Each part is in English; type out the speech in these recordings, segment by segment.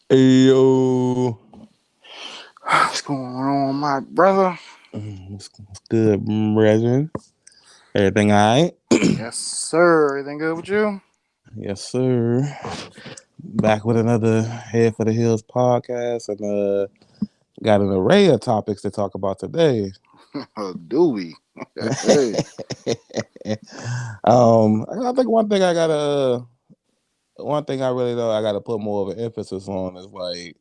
Yo, What's going on, my brother? what's good, brethren? Everything all right? Yes, sir. Everything good with you? Yes, sir. Back with another Head for the Hills podcast, and got an array of topics to talk about today. Do we? Hey. I think one thing I really know I gotta put more of an emphasis on is like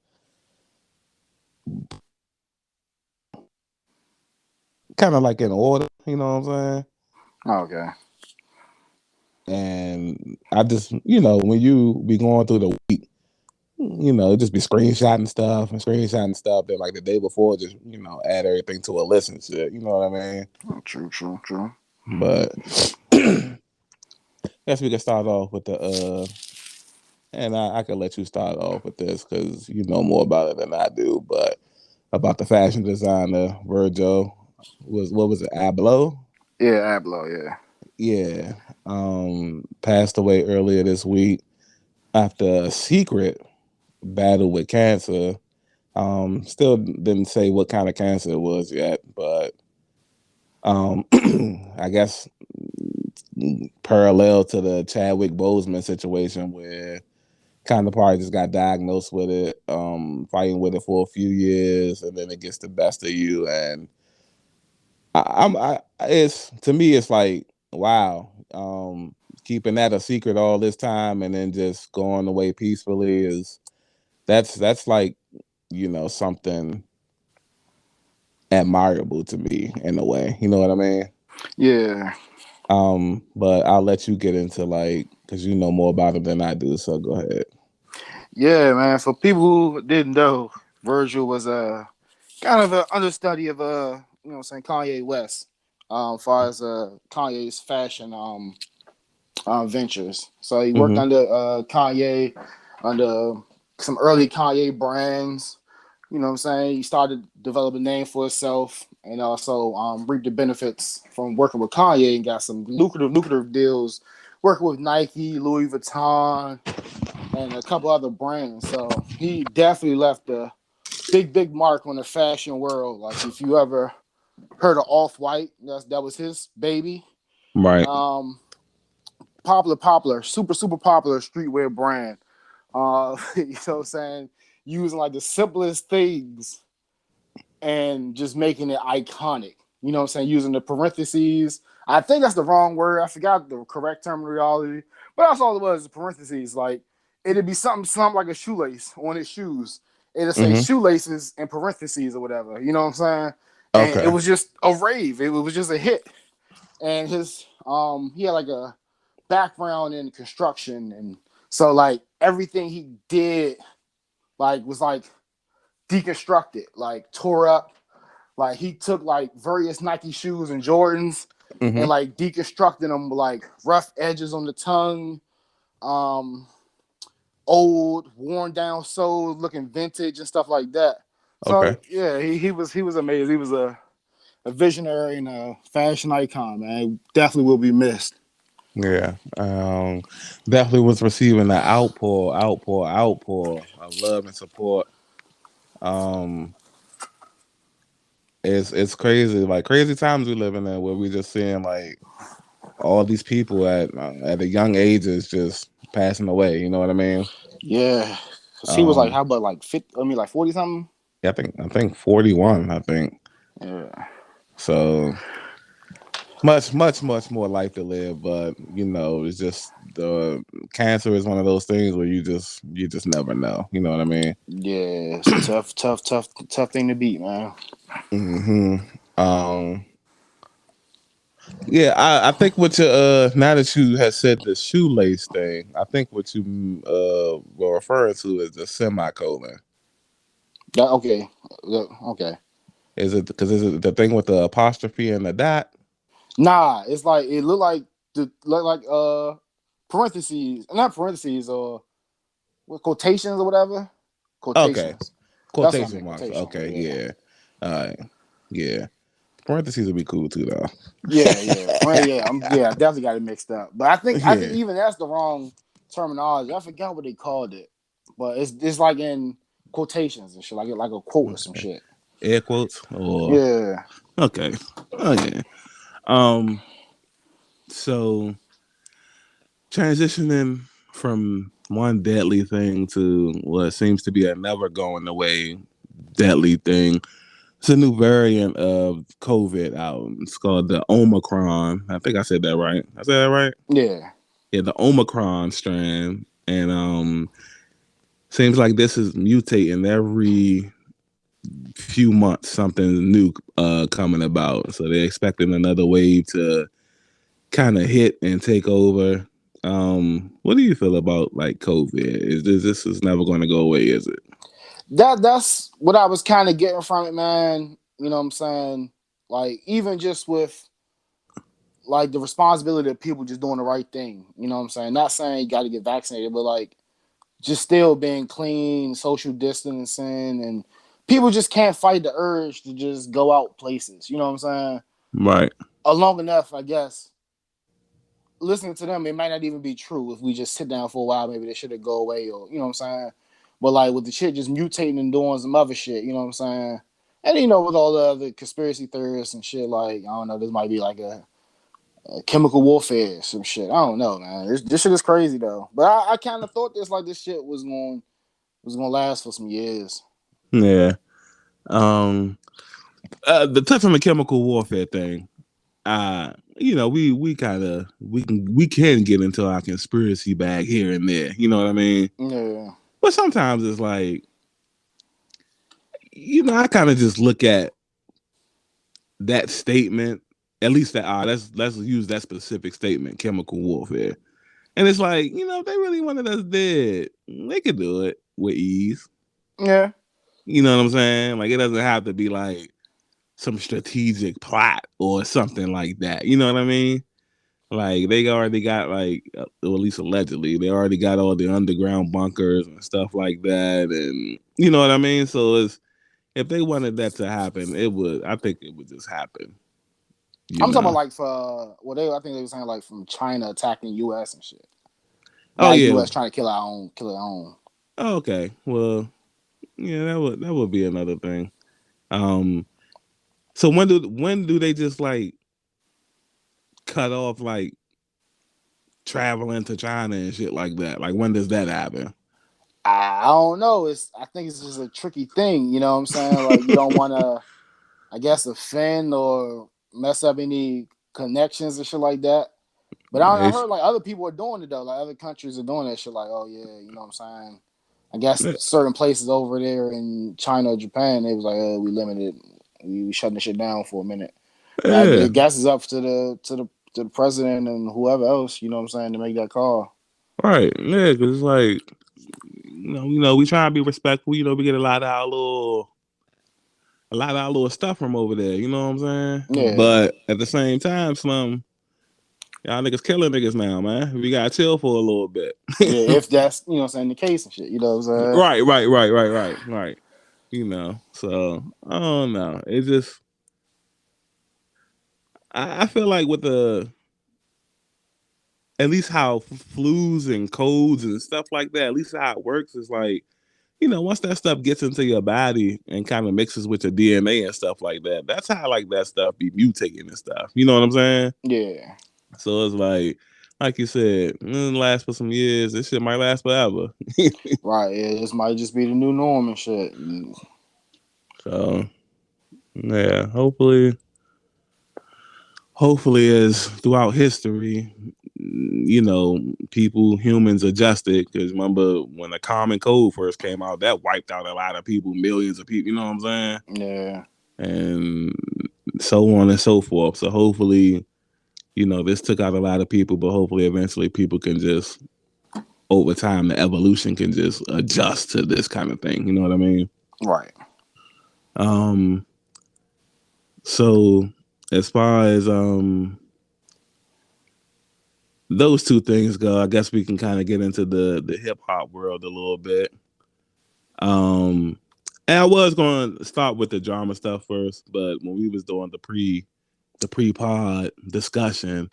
kind of like in order. You know what I'm saying? Okay. And I just, when you be going through the week, just be screenshotting stuff. Then like the day before, just add everything to a list and shit. You know what I mean? Oh, true, true, true. But I guess we can start off with and I can let you start off with this because you know more about it than I do. But about the fashion designer Virgil what was it, Abloh? Yeah, Abloh, yeah. Yeah, passed away earlier this week after a secret battle with cancer. Still didn't say what kind of cancer it was yet, but um, I guess parallel to the Chadwick Boseman situation where kind of probably just got diagnosed with it, fighting with it for a few years, and then it gets the best of you. And it's to me, it's like wow, keeping that a secret all this time and then just going away peacefully is that's like something admirable to me in a way. You know what I mean? Yeah. But I'll let you get into like because you know more about it than I do. So go ahead. Yeah, man. For people who didn't know, Virgil was a kind of an understudy of what I'm saying, Kanye West. As far as Kanye's fashion ventures. So he worked Mm-hmm. under Kanye, under some early Kanye brands. You know what I'm saying? He started developing a name for himself and also reaped the benefits from working with Kanye and got some lucrative deals working with Nike, Louis Vuitton, and a couple other brands. So he definitely left a big mark on the fashion world. Like if you ever heard of Off White, that was his baby. Right. Um, popular, super popular streetwear brand. You know what I'm saying? Using like the simplest things and just making it iconic. You know what I'm saying? Using the parentheses. I think that's the wrong word. I forgot the correct terminology. But that's all it was, parentheses. Like it'd be something like a shoelace on his shoes. It'd say Mm-hmm. shoelaces in parentheses or whatever. You know what I'm saying? And it Okay. was just a rave. It was just a hit. And his he had like a background in construction and so like everything he did like was like deconstructed, like tore up. Like he took like various Nike shoes and Jordans Mm-hmm. and like deconstructing them with like rough edges on the tongue, um, old, worn down soles, looking vintage and stuff like that. So Okay. yeah, he was amazing. He was a visionary and a fashion icon, man. He definitely will be missed. Yeah. Definitely was receiving the outpour of love and support. Um, it's crazy, like crazy times we living in where we just seeing like all these people at a young ages just passing away. You know what I mean? Yeah, cause he was like Um, how about like 50? I mean like 40 something. yeah, I think 41. I think Yeah, so. Much more life to live, but it's just the cancer is one of those things where you just never know. You know what I mean? yeah. It's a tough thing to beat, man. Hmm. Um. Yeah, I think what you now that you had said the shoelace thing, I think what you were referring to is the semicolon. Okay, okay. Is it because is it the thing with the apostrophe and the dot? Nah, it's like it look like parentheses, not parentheses or what quotations or whatever. Okay, Quotations. That's what I quotation meant. marks. Quotation. Okay, Yeah. yeah, all right, yeah. Parentheses would be cool too, though. Yeah. I definitely got it mixed up. But I think Yeah. even that's the wrong terminology. I forgot what they called it. but it's like in quotations and shit, like a quote or some Okay. shit. Air quotes or Yeah, okay. Okay. Um. So transitioning from one deadly thing to what seems to be a never going away deadly thing. It's a new variant of COVID out. It's called the Omicron. I think I said that right. I said that right. yeah. Yeah, the Omicron strand, and seems like this is mutating every few months. Something new coming about. So they're expecting another wave to kind of hit and take over. What do you feel about like COVID? This is never going to go away? Is it? That's what I was kind of getting from it, man. You know what I'm saying? Like even just with like the responsibility of people just doing the right thing. You know what I'm saying? Not saying you got to get vaccinated, but like just still being clean, social distancing, and people just can't fight the urge to just go out places. You know what I'm saying? Right. Long enough, I guess. Listening to them, it might not even be true. If we just sit down for a while, maybe they should have go away, or you know what I'm saying. But like with the shit just mutating and doing some other shit, you know what I'm saying. And you know, with all the other conspiracy theorists and shit, like I don't know, this might be like a chemical warfare, some shit. I don't know, man. This shit is crazy though. But I kind of thought this shit was gonna last for some years. Yeah. Um. The touch on the chemical warfare thing. We can get into our conspiracy bag here and there. You know what I mean? Yeah, But sometimes it's like, I kind of just look at that statement. At least that let's use that specific statement, chemical warfare. And it's like, if they really wanted us dead, they could do it with ease. yeah. You know what I'm saying? Like it doesn't have to be like some strategic plot or something like that. You know what I mean? Like they already got like, or at least allegedly, they already got all the underground bunkers and stuff like that, and you know what I mean. So it's if they wanted that to happen, it would. I think it would just happen. You I'm talking about know. like for I think they were saying like from China attacking U.S. and shit. Oh Not yeah. U.S. trying to kill our own. Oh, okay. Well, yeah, that would be another thing. Um. So when do they just like cut off like traveling to China and shit like that? Like when does that happen? I don't know. I think it's just a tricky thing. You know what I'm saying? Like you don't want to, I guess, offend or mess up any connections and shit like that. But I It's, heard like other people are doing it though. Like other countries are doing that shit. Like oh yeah, you know what I'm saying? I guess yeah, certain places over there in China or Japan, they was like, oh, we limited, we shutting the shit down for a minute. But I yeah, guess it's up to the president and whoever else. You know what I'm saying to make that call. right, yeah, because it's like we try to be respectful. We get a lot of our little stuff from over there. You know what I'm saying? Yeah, But at the same time, y'all niggas killing niggas now, man. We gotta chill for a little bit. yeah. If that's you know what I'm saying the case and shit. You know what I'm saying? Right, right, right, right, right, right. So I don't know. It just I feel like with the at least how flus and codes and stuff like that, at least how it works is like, once that stuff gets into your body and kind of mixes with your DNA and stuff like that, that's how like that stuff be mutating and stuff. You know what I'm saying? Yeah. So it's like you said, it'll last for some years. This shit might last forever. Right. Yeah. This might just be the new norm and shit. So yeah, hopefully, as throughout history, humans adjusted. Because remember when the Common Cold first came out, that wiped out a lot of people, millions of people. You know what I'm saying? Yeah. And so on and so forth. So hopefully, this took out a lot of people, but hopefully, eventually, people can just over time, the evolution can just adjust to this kind of thing. You know what I mean? Right. Um. So as far as those two things go, I guess we can kind of get into the hip hop world a little bit. Um, and I was going to start with the drama stuff first, but when we was doing the pre pod discussion,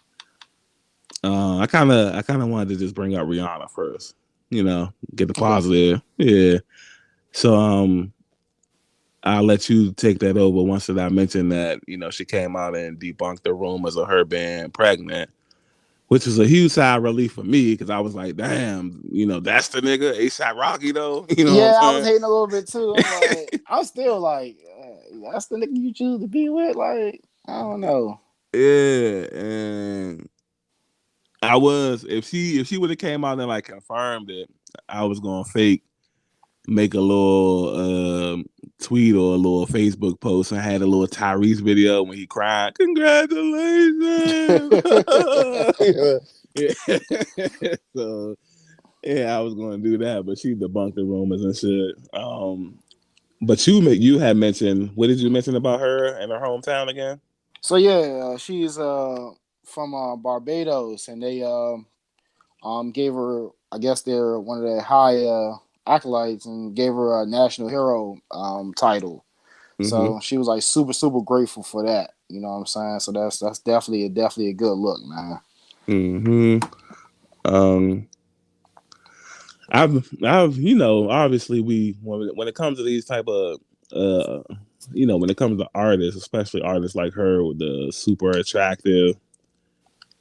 I kind of wanted to just bring up Rihanna first. get the Definitely. positive. Yeah. So I'll let you take that over once that I mentioned that, she came out and debunked the rumors of her being pregnant, which was a huge sigh of relief for me because I was like, damn, that's the nigga, ASAP Rocky though. You know what I'm Yeah, I was saying? hating a little bit too. I'm like, I'm still like, that's the nigga you choose to be with. Like, I don't know. Yeah, and I was if she would have came out and like confirmed it, I was gonna fake make a little tweet or a little Facebook post and had a little Tyrese video when he cried, "Congratulations!" yeah. So yeah, I was going to do that, but she debunked the rumors and shit. But you had mentioned, what did you mention about her and her hometown again? So yeah, she's from Barbados, and they gave her, I guess they're one of the high acolytes, and gave her a national hero title. Mm-hmm. So she was like super super grateful for that. You know what I'm saying? So that's definitely a good look, man. Mm-hmm. Um, I've obviously when it comes to these type of uh when it comes to artists, especially artists like her with the super attractive,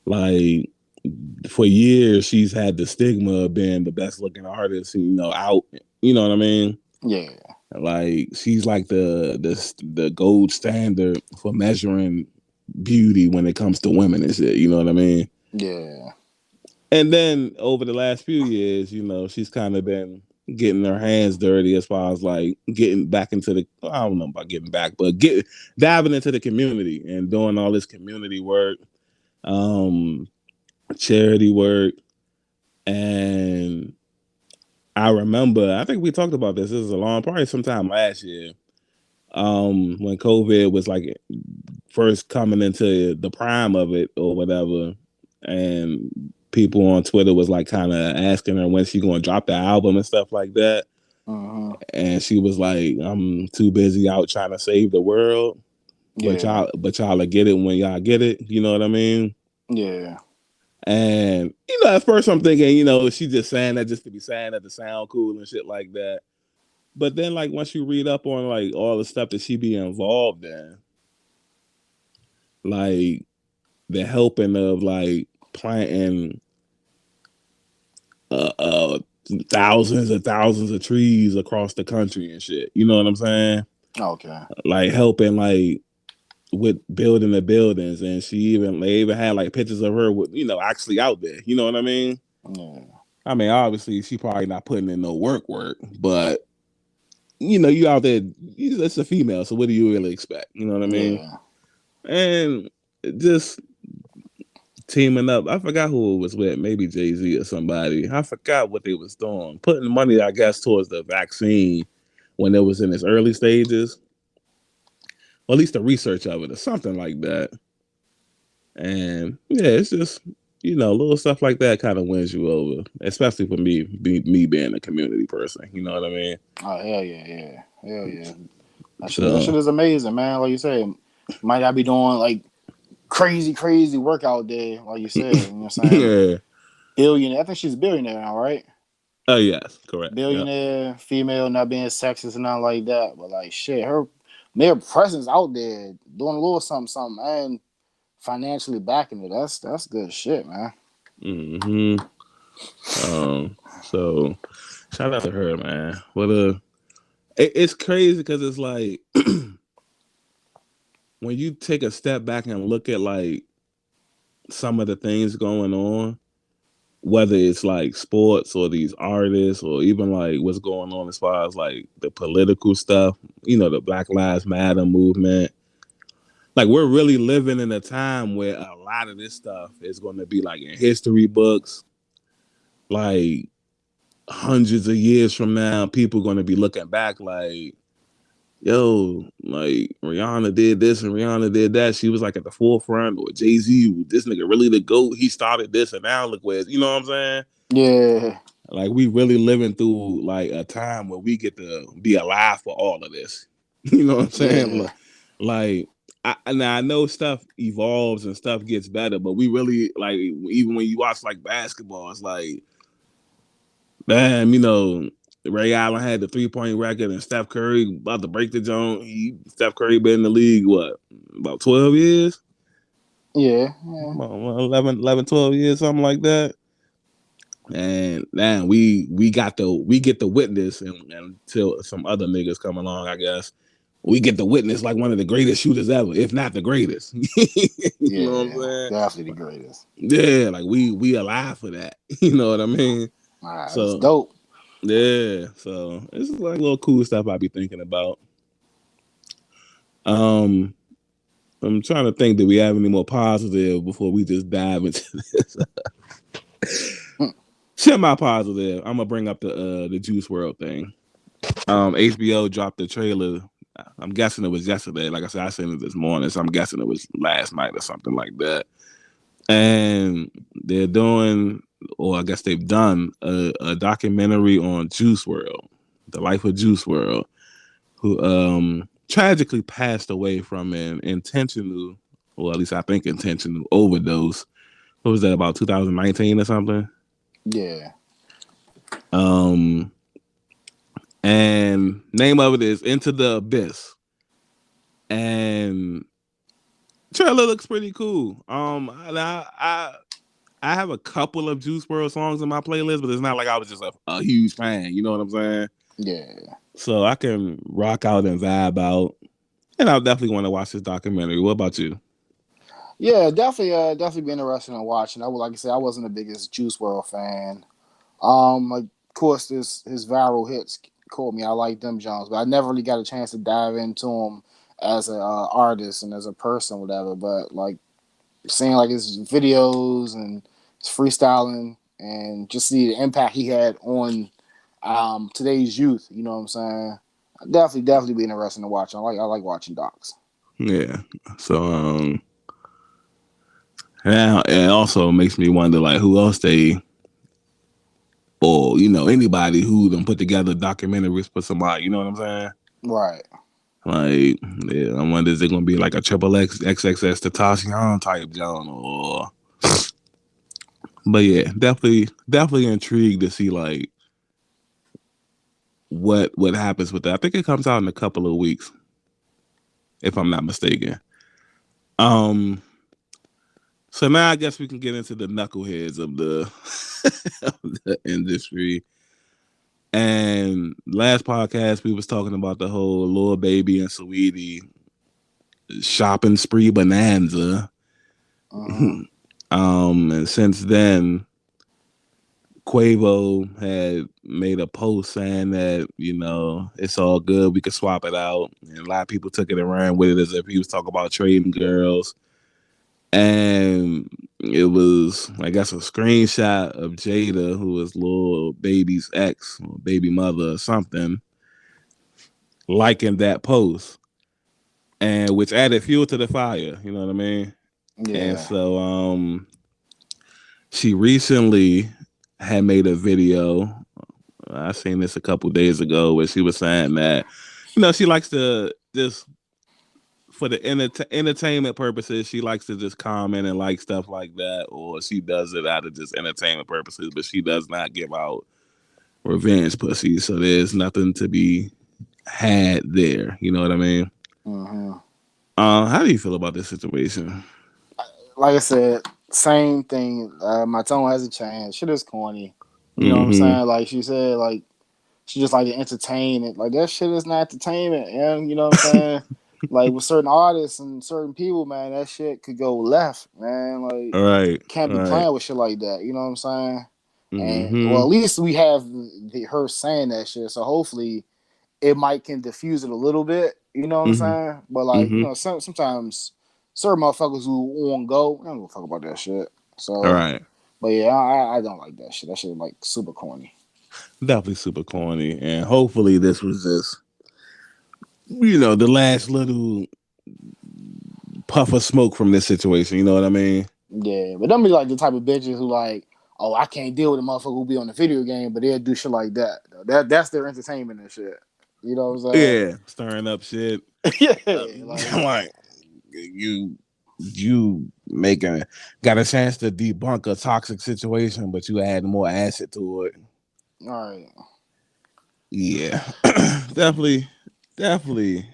like for years she's had the stigma of being the best looking artist, out. You know what I mean? Yeah, Like she's like the gold standard for measuring beauty when it comes to women and shit. You know what I mean? yeah, And then over the last few years, she's kind of been getting her hands dirty as far as like getting back into the, I don't know about getting back, but diving into the community and doing all this community work, um, charity work. And I remember, I think we talked about this. This is a long, probably sometime last year, when COVID was like first coming into the prime of it or whatever, and people on Twitter was like kind of asking her when she going to drop the album and stuff like that, hmm and she was like, "I'm too busy out trying to save the world, yeah, but y'all will get it when y'all get it." You know what I mean? yeah. And at first I'm thinking, she just saying that just to be saying that to sound cool and shit like that. But then, like, once you read up on like all the stuff that she be involved in, like the helping of like planting uh, uh thousands and thousands of trees across the country and shit. You know what I'm saying? Okay. Like helping like with building the buildings, and they even had like pictures of her with actually out there. You know what I mean? Yeah, I mean, obviously she probably not putting in no work, but you out there. It's a female, so what do you really expect? You know what I mean? yeah. And just teaming up. I forgot who it was with, maybe Jay Z or somebody. I forgot what they was doing. Putting money, I guess, towards the vaccine when it was in its early stages, or at least the research of it, or something like that. And yeah, it's just little stuff like that kind of wins you over, especially for me being a community person. You know what I mean? Oh hell yeah, yeah, hell yeah. That So shit is amazing, man. Like you said, might not be doing like crazy workout day, like you said. You know what I'm saying? yeah. Billionaire. I think she's a billionaire now, right? Oh yes, correct. Yep. Billionaire, female, not being sexist and nothing like that. But like shit, her mere presence out there doing a little something, and financially backing it. That's good shit, man. Hmm. So shout out to her, man. It's crazy because it's like when you take a step back and look at like some of the things going on, whether it's like sports or these artists or even like what's going on as far as like the political stuff, the Black Lives Matter movement. Like we're really living in a time where a lot of this stuff is going to be like in history books, like hundreds of years from now, people going to be looking back like, yo, like Rihanna did this and Rihanna did that. She was like at the forefront, or Jay-Z, this nigga really the GOAT. He started this and now look where, you know what I'm saying? Yeah, Like we really living through like a time where we get to be alive for all of this. You know what I'm saying? yeah, Like now I know stuff evolves and stuff gets better, but we really like even when you watch like basketball, it's like Damn, Ray Allen had the 3-point record, and Steph Curry about to break the joint. Steph Curry been in the league what, about 12 years? Yeah, yeah, About 11, 12 years, something like that. And man, we get the witness, and until some other niggas come along, I guess we get the witness like one of the greatest shooters ever, if not the greatest. You know what I'm yeah. saying? Definitely the greatest. Yeah, like we alive for that. You know what I mean? All right, that's So dope. yeah, so this is like little cool stuff I be thinking about. Um, I'm trying to think, do we have any more positive before we just dive into this? Mm, Semi positive. I'm gonna bring up the Juice World thing. HBO dropped the trailer. I'm guessing it was yesterday. Like I said, I seen it this morning, so I'm guessing it was last night or something like that. And they're doing, or I guess they've done a documentary on Juice World, the life of Juice World, who tragically passed away from an intentional, or at least I think intentional overdose. What was that, about 2019 or something? yeah, Um, and name of it is Into the Abyss, and trailer looks pretty cool. I have a couple of Juice World songs in my playlist, but it's not like I was just a huge fan. You know what I'm saying? yeah, So I can rock out and vibe out, and I'll definitely want to watch this documentary. What about you? yeah. Definitely be interested in watching. I would like I said, I wasn't the biggest Juice World fan. Like, of course, this his viral hits caught me. I like them Jones, but I never really got a chance to dive into him as a artist and as a person, whatever. But like seeing like his videos and his freestyling and just see the impact he had on today's youth. You know what I'm saying? Definitely be interesting to watch. I like watching docs. Yeah. So yeah, it also makes me wonder like who else they, or anybody who them put together documentaries for somebody. You know what I'm saying? Right. Like, yeah, I wonder is it gonna be like a triple X XXS Tentacion type John, or but yeah, definitely intrigued to see like what happens with that. I think it comes out in a couple of weeks, if I'm not mistaken. Um, so now I guess we can get into the knuckleheads of the of the industry. And last podcast we was talking about the whole Lil Baby and Sweetie shopping spree bonanza. Mm-hmm. And since then, Quavo had made a post saying that it's all good, we could swap it out, and a lot of people took it and ran with it as if he was talking about trading girls. And it was, I guess, a screenshot of Jada, who was Lil Baby's ex or baby mother or something, liking that post, and which added fuel to the fire. You know what I mean? And Yeah. so, she recently had made a video. I seen this a couple days ago where she was saying that, she likes to just for the entertainment purposes, she likes to just comment and like stuff like that, or she does it out of just entertainment purposes, but she does not give out revenge pussy. So there's nothing to be had there. You know what I mean? Mm-hmm. How do you feel about this situation? Like I said, same thing. My tone hasn't changed. Shit is corny. You know what I'm Mm-hmm. saying? Like she said, like she just like to entertain it. Like that shit is not entertainment, and you know what I'm saying? Like with certain artists and certain people, man, that shit could go left, man. Like All right. can't All be right. playing with shit like that. You know what I'm saying? And well, Mm-hmm. at least we have her saying that shit. So hopefully it might can diffuse it a little bit. You know what I'm Mm-hmm. saying? But like Mm-hmm. sometimes certain motherfuckers who won't go, I don't give a fuck about that shit. All So, right. but yeah, I don't like that shit. That shit like super corny. Definitely super corny, and hopefully this was just the last little puff of smoke from this situation. You know what I mean? Yeah, but don't be like the type of bitches who like, oh, I can't deal with a motherfucker who be on the video game, but they'll do shit like that. That's their entertainment and shit. You know what I'm Yeah, stirring up shit. saying? Yeah, like Like you got a chance to debunk a toxic situation, but you add more acid to it. All right. Yeah, definitely, definitely.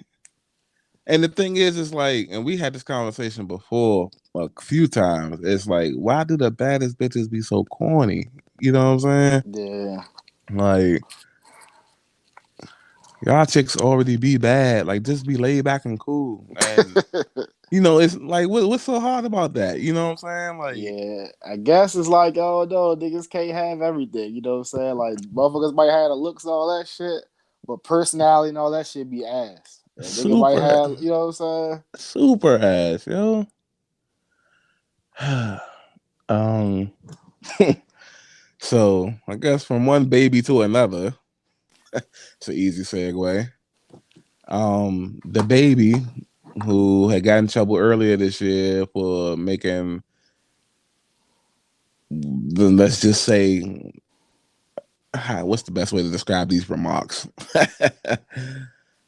And the thing is like, and we had this conversation before a few times. It's like, why do the baddest bitches be so corny? You know what I'm saying? Yeah. Like, y'all chicks already be bad. Like, just be laid back and cool. And it's like, what's so hard about that? You know what I'm saying? Like, Yeah, I guess it's like, oh no, niggas can't have everything. You know what I'm saying? Like, motherfuckers might have the looks and all that shit, but personality and all that shit be ass. And nigga might super, have, you know what I'm saying? super ass, yo. um, so I guess from one baby to another, it's an easy segue. The baby who had got in trouble earlier this year for making, let's just say, what's the best way to describe these remarks?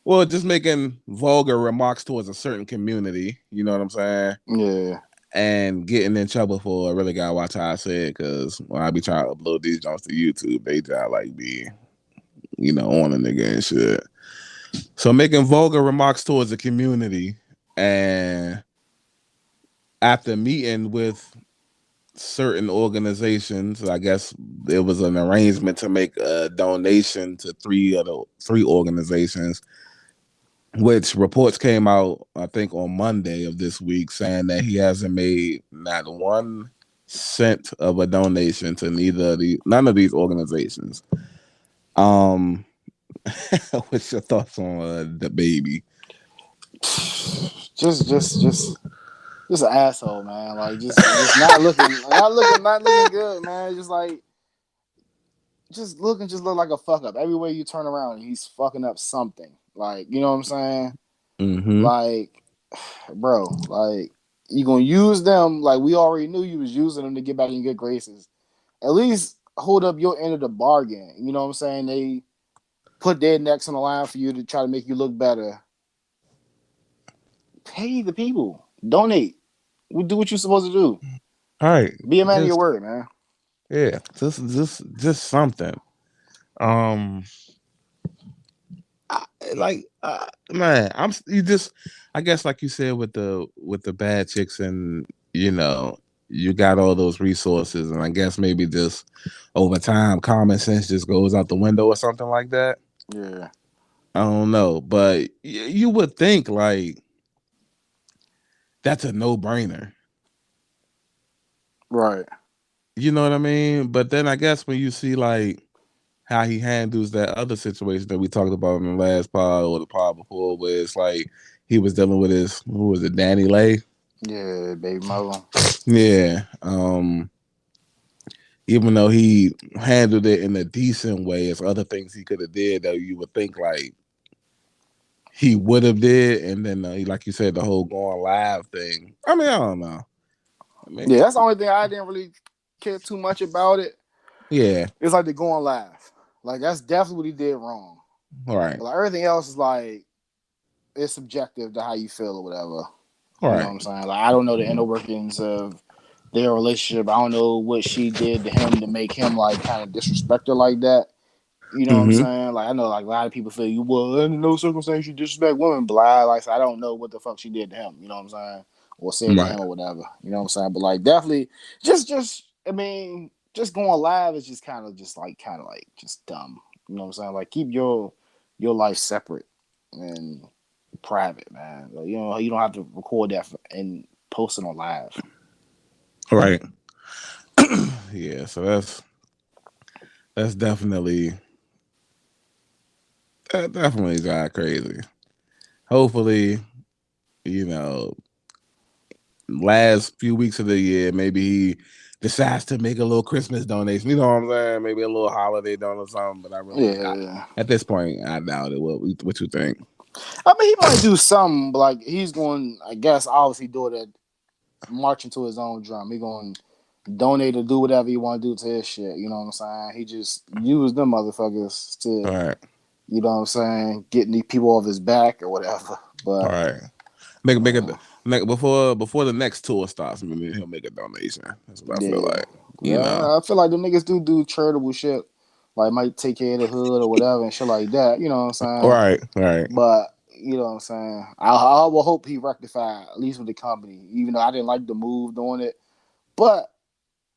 Well, just making vulgar remarks towards a certain community. You know what I'm saying? Yeah, And getting in trouble for. I really gotta watch how I say it because when I be trying to upload these jumps to YouTube, they just like be, on a nigga and shit. So making vulgar remarks towards the community, and after meeting with certain organizations, I guess there was an arrangement to make a donation to three organizations, which reports came out, I think, on Monday of this week saying that he hasn't made not 1 cent of a donation to none of these organizations. Um, what's your thoughts on the baby? just an asshole, man. Like, just not looking good, man. Just like, just look like a fuck up. Everywhere you turn around, he's fucking up something. Like, you know what I'm saying? Mm-hmm. Like, bro, like you gonna use them like we already knew you was using them to get back in good graces. At least hold up your end of the bargain. You know what I'm saying? They put their necks on the line for you to try to make you look better. Pay the people. Donate. We do what you're supposed to do. All right, Be a man of your just word, man. yeah, just something. Um, I, man, you just, I guess, like you said with the bad chicks, and you got all those resources, and I guess maybe just over time, common sense just goes out the window or something like that. Yeah. I don't know, but you would think like that's a no brainer. Right. You know what I mean? But then I guess when you see like how he handles that other situation that we talked about in the last pod or the pod before, where it's like he was dealing with his, who was it, Danny Lay? Yeah, baby mother. Yeah. Even though he handled it in a decent way, it's other things he could have did that you would think like he would have did, and then like you said, the whole going live thing. I mean, I don't know. I mean, Yeah, that's the only thing I didn't really care too much about it. yeah, It's like the going live. Like that's definitely what he did wrong. all right, But like everything else is like it's subjective to how you feel or whatever. all You know what right, I'm saying? Like I don't know the inner workings of their relationship. I don't know what she did to him to make him like kind of disrespect her like that. You know what I'm mm-hmm, saying? Like I know like a lot of people feel you well in no circumstance you disrespect women, blah. Like so I don't know what the fuck she did to him. You know what I'm saying? Or said to right, him or whatever. You know what I'm saying? But like definitely just I mean just going live is just kind of like just dumb. You know what I'm saying? Like keep your life separate and private, man. Like, you don't have to record that and post it on live. all right. Yeah, so that's definitely got crazy. Hopefully, you know, last few weeks of the year, maybe he decides to make a little Christmas donation. You know what I'm saying? Maybe a little holiday donation or something. But Yeah. at this point, I doubt it. What you think? I mean, he might do something, but like he's going, I guess, obviously do it at marching to his own drum. He going to donate or do whatever he want to do to his shit. You know what I'm saying? He just used them motherfuckers All to, right, you know what I'm saying, getting these people off his back or whatever. all But right. Make it uh, before the next tour starts. Maybe he'll make a donation. That's what I feel yeah, like. You know. yeah, I feel like the niggas do charitable shit. like might take care of the hood or whatever and shit like that. You know what I'm saying? Right, right, But you know what I'm saying. I will hope he rectified at least with the company, even though I didn't like the move doing it. But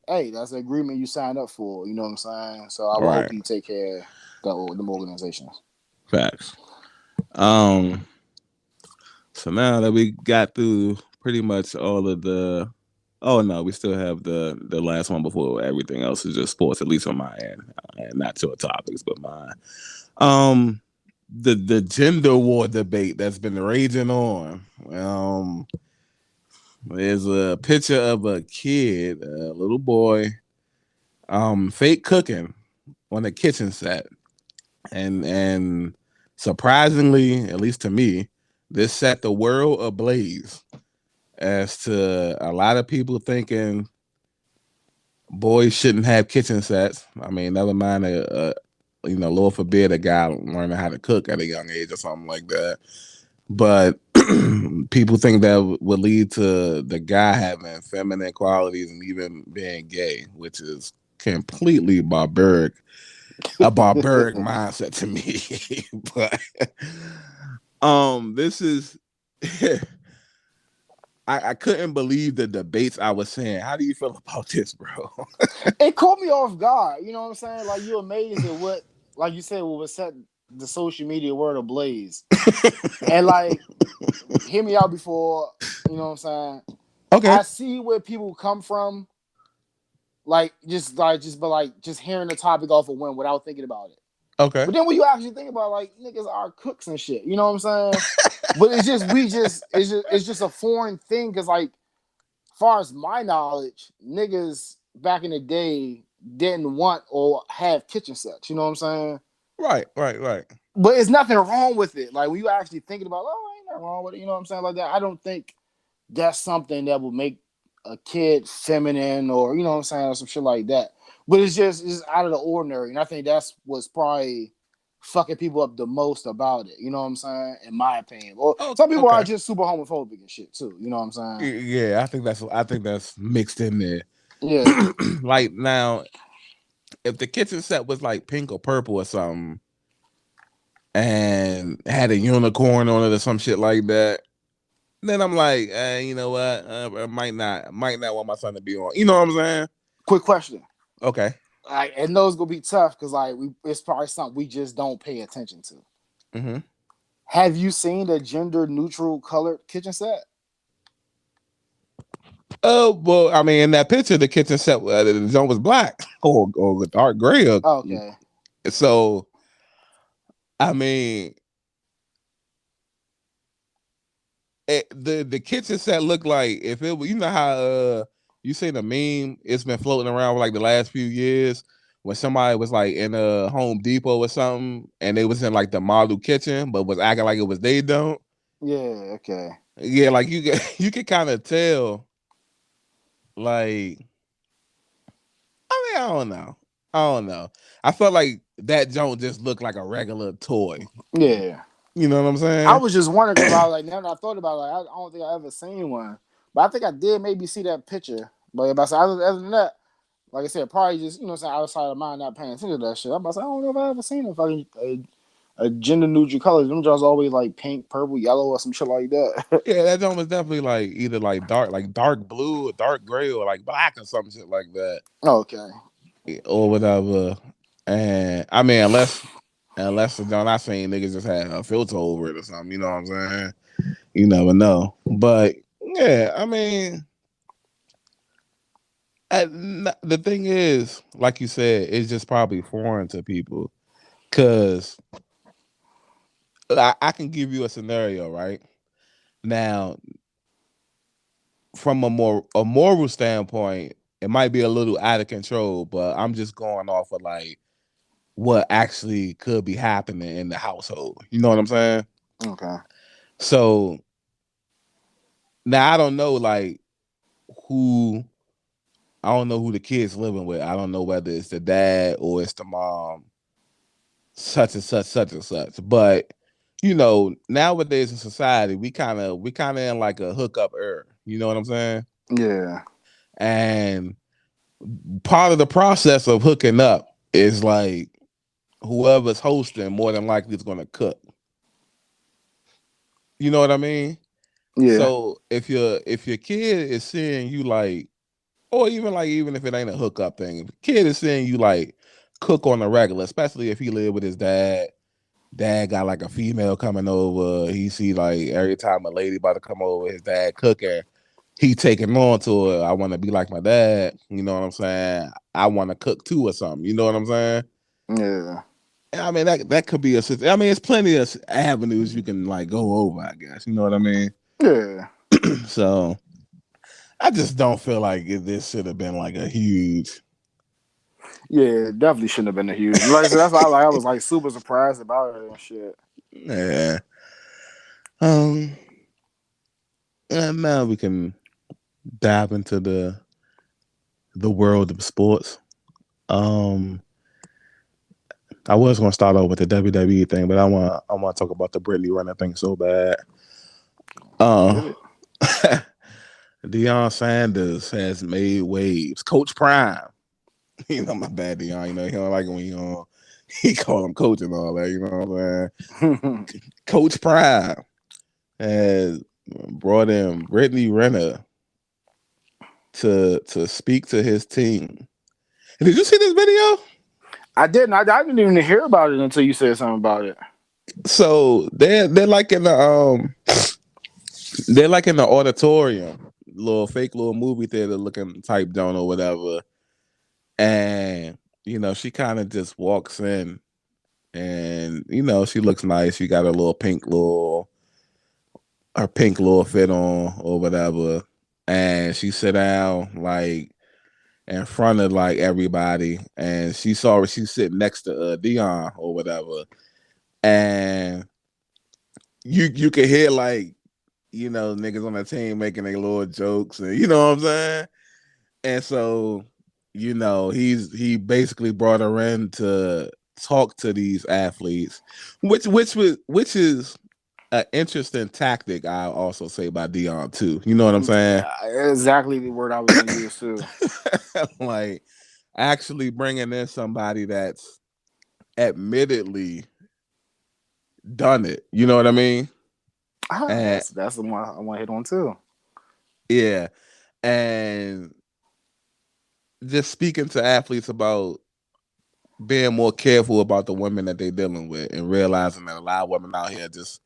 hey, that's the agreement you signed up for. You know what I'm saying? So I will hope right. he take care of them organizations. Facts. Um. So now that we got through pretty much all of the, oh no, we still have the last one before everything else is just sports, at least on my end, and not your topics, but mine. Um, the gender war debate that's been raging on. There's a picture of a kid, a little boy, fake cooking on a kitchen set, and surprisingly, at least to me, this set the world ablaze as to a lot of people thinking boys shouldn't have kitchen sets. I mean, never mind Lord forbid a guy learning how to cook at a young age or something like that. But people think that would lead to the guy having feminine qualities and even being gay, which is completely barbaric, a barbaric mindset to me. But this is I couldn't believe the debates I was saying. How do you feel about this, bro? It caught me off guard. You know what I'm saying? Like you amazed at what, like you said, what was set the social media world ablaze. And like, hear me out before. You know what I'm saying? Okay. I see where people come from. Just hearing the topic off a whim without thinking about it. Okay. But then when you actually think about it, like niggas are cooks and shit, you know what I'm saying? But it's just a foreign thing because like, far as my knowledge, niggas back in the day didn't want or have kitchen sets. You know what I'm saying? Right, right, right. But it's nothing wrong with it. Like when you actually thinking about, oh, ain't nothing wrong with it. You know what I'm saying? Like that. I don't think that's something that would make a kid feminine or you know what I'm saying or some shit like that. But it's out of the ordinary, and I think that's what's probably fucking people up the most about it. You know what I'm saying? In my opinion, or Oh, some people are okay. just super homophobic and shit too. You know what I'm saying? Yeah, I think that's mixed in there. Yeah, Like now, if the kitchen set was like pink or purple or something, and had a unicorn on it or some shit like that, then I'm like, you know what? I might not want my son to be on. You know what I'm saying? quick question. Okay. Like, and those gonna be tough because like it's probably something we just don't pay attention to. Mm-hmm. Have you seen the gender neutral colored kitchen set? Oh well, I mean, in that picture, the kitchen set the zone was black or dark gray. Okay. So I mean, the kitchen set looked like if it was, you know how you seen a meme, it's been floating around for like the last few years when somebody was like in a Home Depot or something and they was in like the model kitchen but was acting like it was they don't. Yeah. Okay. Yeah, like you can kind of tell. Like, I mean, I don't know. I don't know. I felt like that joint just looked like a regular toy. Yeah. You know what I'm I saying? was just wondering because I was like, now that I thought about it, like, I don't think I ever seen one, but I think I did maybe see that picture. But if I said other than that, like I said, probably just you know saying outside of mine not paying attention to that shit. I'm about to say I don't know if I ever seen a fucking a gender neutral colors. Them just always like pink, purple, yellow, or some shit like that. Yeah, that joint was definitely like either like dark blue or dark gray or like black or some shit like that. Okay. Or whatever. And I mean, unless the John I seen niggas just had a filter over it or something, you know what I'm saying? You never know. But yeah, I mean, the thing is, like you said, it's just probably foreign to people because I can give you a scenario right now from a moral standpoint. It might be a little out of control, but I'm just going off of like what actually could be happening in the household. You know what I'm saying? Okay. So now I don't know like who I don't know who the kid's living with. I don't know whether it's the dad or it's the mom, such and such, such and such. But you know, nowadays in society, we kind of in like a hookup era. You know what I'm saying? Yeah. And part of the process of hooking up is like whoever's hosting more than likely is going to cook. You know what I mean? Yeah. So if your kid is seeing you like, or even if it ain't a hookup thing, if your kid is seeing you like cook on the regular, especially if he live with his dad. Dad got like a female coming over. He see like every time a lady about to come over, his dad cooking. He taking on to it. I want to be like my dad. You know what I'm saying? I want to cook too or something. You know what I'm saying? Yeah. I mean that could be a. I mean, it's plenty of avenues you can like go over. I guess you know what I mean. Yeah. So I just don't feel like this should have been like a huge. Yeah, it definitely shouldn't have been a huge. Like I said, that's why I was like super surprised about it and shit. Yeah. Um. And now we can dive into the world of sports. Um. I was gonna start off with the WWE thing, but I want to talk about the Brittany Renner thing so bad. Get Uh, it? Deion Sanders has made waves. Coach Prime, you know my bad Deion. You know he don't like it when he call him coach and all that. You know what I'm saying? Coach Prime has brought in Brittany Renner to speak to his team. Did you see this video? I didn't. I didn't even hear about it until you said something about it. So they're like in the they're like in the auditorium, little fake little movie theater looking type joint or whatever. And she kind of just walks in, and she looks nice. She got her pink little fit on or whatever, and she sit down like in front of like everybody, and she saw her. She's sitting next to Dion or whatever, and you could hear like niggas on the team making their little jokes, and you know what I'm saying. And so, he basically brought her in to talk to these athletes, which is an interesting tactic. I also say by Dion too. You know what I'm saying? Yeah, exactly the word I was gonna use too. Like actually bringing in somebody that's admittedly done it. You know what I mean? Ah, And that's the one I want to hit on too. yeah, and just speaking to athletes about being more careful about the women that they're dealing with and realizing that a lot of women out here just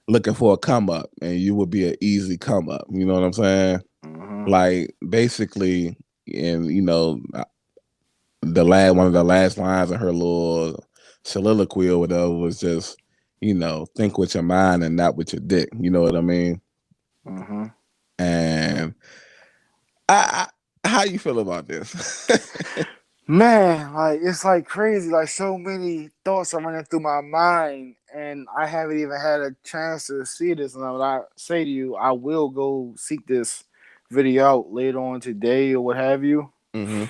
looking for a come up and you would be an easy come up. You know what I'm saying? Hmm. Like basically, and the last one of the last lines of her little soliloquy or whatever was just, think with your mind and not with your dick. You know what I mean? Hmm. And how you feel about this? Man, like it's like crazy. Like so many thoughts are running through my mind, and I haven't even had a chance to see this. And what I say to you, I will go seek this video out later on today or what have you. hmm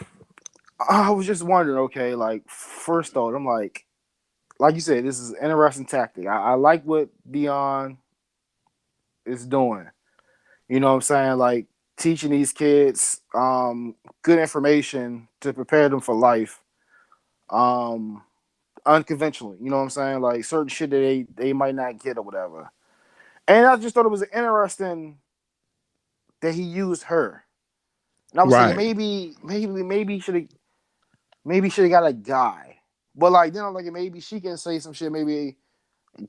I was just wondering, okay, like first thought, I'm like you said, this is an interesting tactic. I like what Dion is doing. You know what I'm saying? Like teaching these kids good information to prepare them for life. Um Unconventionally. You know what I'm saying? Like certain shit that they might not get or whatever. And I just thought it was interesting that he used her. And I was thinking Right, maybe should have got a guy. But like then I'm like maybe she can say some shit. Maybe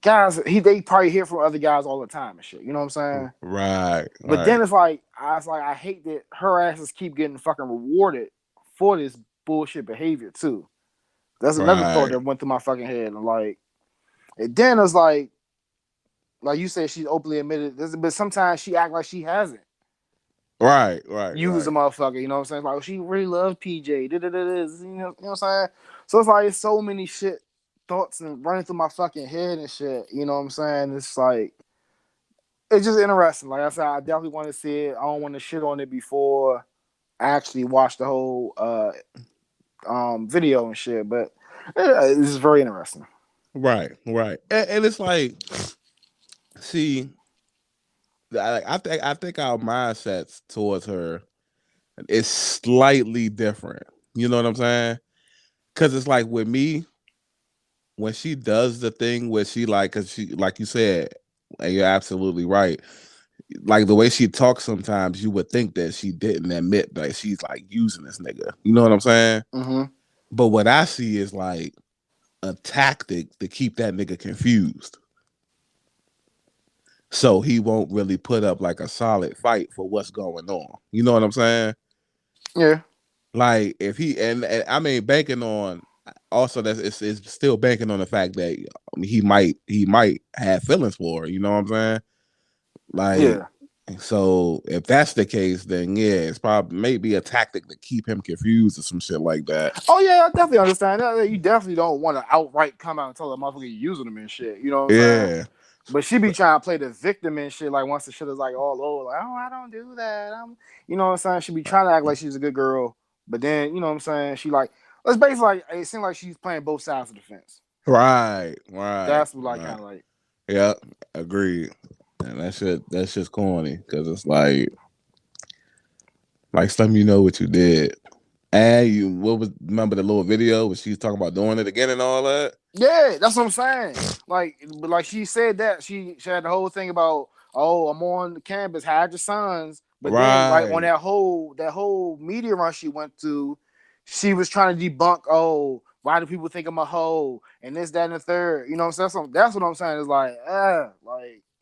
guys they probably hear from other guys all the time and shit. You know what I'm saying? right, But right, then it's like I hate that her asses keep getting fucking rewarded for this bullshit behavior too. That's another thought right, that went through my fucking head. And like, and then it's like you said, she's openly admitted this, but sometimes she act like she hasn't right, right, used a right. motherfucker. You know what I'm saying? Like she really loves PJ. You know what I'm saying? So it's like it's so many shit thoughts and running through my fucking head and shit. You know what I'm saying? It's like it's just interesting. Like I said, I definitely want to see it. I don't want to shit on it before I actually watch the whole video and shit. But this is very interesting. Right, right, and it's like, see, I think our mindsets towards her is slightly different. You know what I'm saying? Because it's like with me, when she does the thing where she like, cause she like you said, and you're absolutely right. Like the way she talks, sometimes you would think that she didn't admit that she's like using this nigga. You know what I'm saying? Mm-hmm. But what I see is like a tactic to keep that nigga confused, so he won't really put up like a solid fight for what's going on. You know what I'm saying? Yeah. Like if he and I mean banking on also that it's still banking on the fact that he might have feelings for her. You know what I'm saying? Like Yeah. so if that's the case, then yeah, it's probably maybe a tactic to keep him confused or some shit like that. Oh yeah, I definitely understand that. You definitely don't want to outright come out and tell the motherfucker you using them and shit. You know what I'm saying? Yeah. But she be But trying to play the victim and shit. Like once the shit is like all over, like oh I don't do that. You know what I'm saying? She be trying to act like she's a good girl, but then you know what I'm saying? She like it's basically like it seems like she's playing both sides of the fence. right, right, That's what like right. kind of like Yeah, agreed. And that's just corny because it's like something you know what you did. And you what was remember the little video where she's talking about doing it again and all that? yeah, that's what I'm saying. Like, but like she said that she had the whole thing about oh I'm on the campus, hide your sons. But then like on Right. that whole media run she went to, she was trying to debunk oh why do people think I'm a hoe and this that and the third. You know what I'm saying? That's what I'm saying is like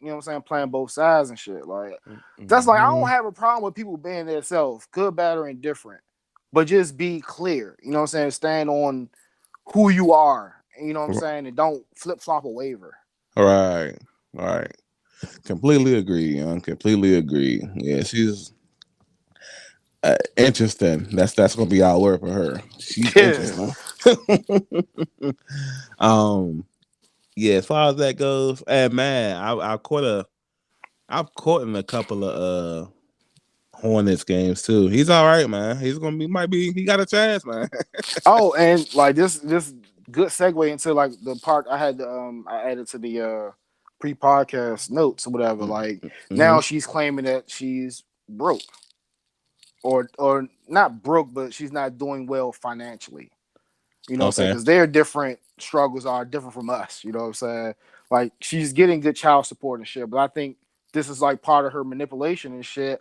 you know what I'm saying playing both sides and shit. Like that's like I Mm-hmm. don't have a problem with people being themselves, good, bad, or indifferent, but just be clear. You know what I'm saying? Stand on who you are. You know what I'm saying? And don't flip flop or waver. Right. Right. Completely agree, young. Completely agree. Yeah, she's interesting. That's gonna be our word for her. She's Yeah. interesting. um, yeah. As far as that goes, and man, I've caught in a couple of Hornets games too. He's all right, man. He's gonna be might be he got a chance, man. Oh, and like this good segue into like the part I added to the pre podcast notes or whatever. Like Mm-hmm. now she's claiming that she's broke or not broke, but she's not doing well financially. You know what I'm saying? Okay. Because their different struggles are different from us. You know what I'm saying? Like she's getting good child support and shit, but I think this is like part of her manipulation and shit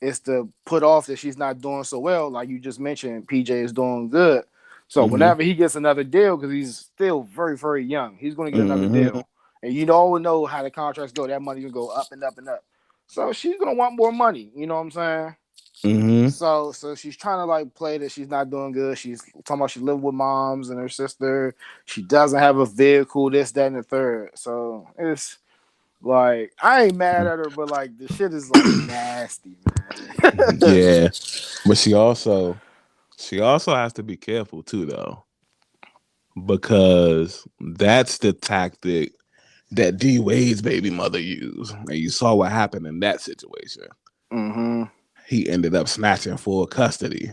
is to put off that she's not doing so well. Like you just mentioned, PJ is doing good. So Mm-hmm. whenever he gets another deal, because he's still very, very young, he's going to get another Mm-hmm. deal. And you don't know how the contracts go. That money's going to go up and up and up. So she's going to want more money. You know what I'm saying? Mm-hmm. So she's trying to like play that she's not doing good. She's talking about she lived with moms and her sister. She doesn't have a vehicle, this, that, and the third. So it's like I ain't mad at her, but like the shit is like nasty, man. Yeah, but she also has to be careful too, though, because that's the tactic that D Wade's baby mother used, and you saw what happened in that situation. Mm-hmm. He ended up snatching full custody.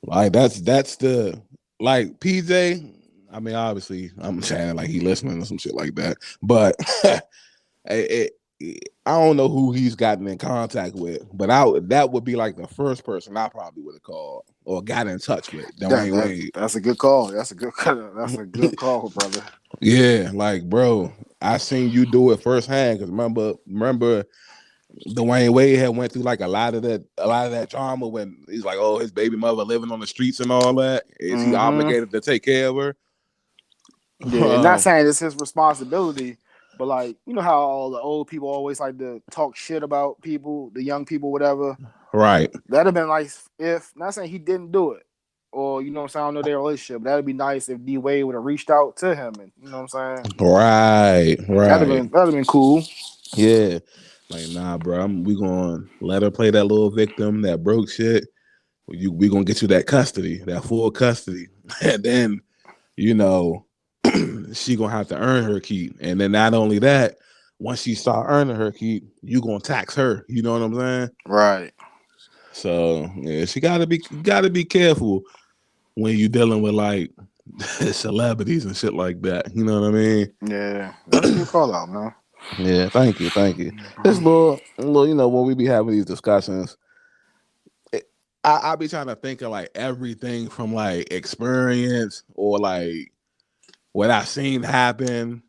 Like that's the like PJ. I mean, obviously, I'm saying like he listening or some shit like that, but it, I don't know who he's gotten in contact with, but that would be like the first person I probably would have called or got in touch with That Dwayne that Wade. that's a good call. That's a good call, brother. Yeah, like bro, I seen you do it firsthand. Because remember, Dwayne Wade had went through like a lot of that drama when he's like, oh, his baby mother living on the streets and all that. Is he Mm-hmm. obligated to take care of her? Yeah, and not saying it's his responsibility, but like you know how all the old people always like to talk shit about people, the young people, whatever. Right, That'd have been nice if not saying he didn't do it, or you know what I'm saying. I don't know their relationship. But that'd be nice if D Wade would have reached out to him, and you know what I'm saying. right, right. That'd have been cool. Yeah. Like, nah, bro, we gonna let her play that little victim, that broke shit. We gonna get you that custody, that full custody. And then, you know, she gonna have to earn her keep. And then not only that, once she start earning her keep, you gonna tax her. You know what I'm saying? Right. So yeah, she gotta be careful when you dealing with like celebrities and shit like that. You know what I mean? Yeah, that's a good call out, man. Yeah, thank you, thank you. This little, when we be having these discussions, it, I be trying to think of like everything from like experience or like what I seen happen,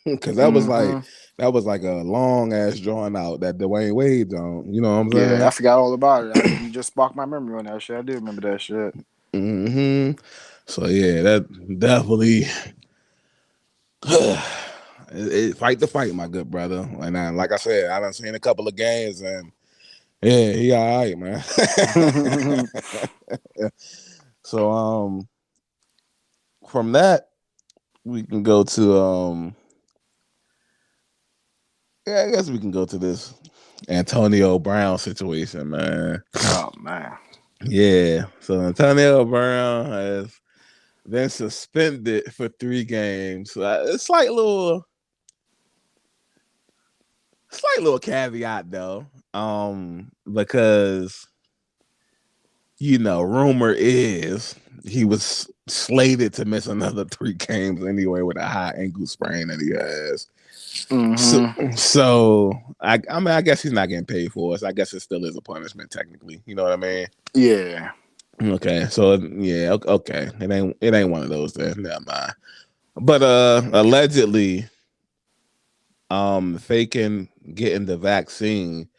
because Mm-hmm. that was like a long ass drawn out that Dwayne Wade don't. You know what I'm Yeah, I saying? forgot all about it. You just sparked my memory on that shit. I do remember that shit. Hmm. So yeah, that definitely fight the fight, my good brother. And like I said, I done seen a couple of games, and yeah, he all right, man. So from that we can go to yeah, I guess we can go to this Antonio Brown situation, man. Oh man. Yeah. So Antonio Brown has been suspended for 3 games. So it's like slight little caveat though. Because rumor is he was slated to miss another 3 games anyway with a high ankle sprain that he has. So, Mm-hmm. I mean, I guess he's not getting paid for it. So I guess it still is a punishment technically. You know what I mean? Yeah. Okay, so yeah, okay, it ain't one of those then. Never mind. But allegedly, faking getting the vaccine.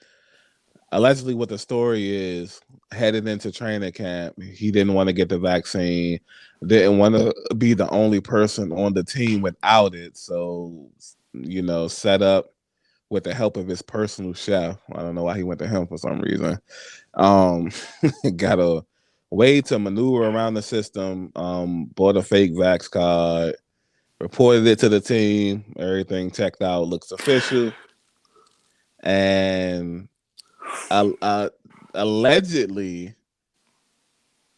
Allegedly, what the story is, headed into training camp, he didn't want to get the vaccine, didn't want to be the only person on the team without it. So, set up with the help of his personal chef. I don't know why he went to him for some reason. Um, got a way to maneuver around the system. Bought a fake vax card, reported it to the team. Everything checked out, looks official, and uh, allegedly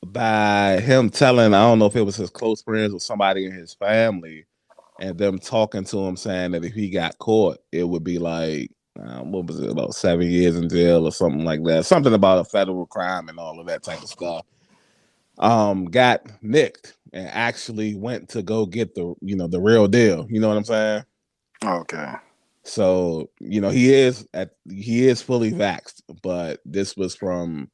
by him telling, I don't know if it was his close friends or somebody in his family, and them talking to him saying that if he got caught, it would be like what was it, about 7 years in jail or something like that. Something about a federal crime and all of that type of stuff. Got nicked and actually went to go get the real deal. You know what I'm saying? Okay. So he is fully vaxxed, but this was from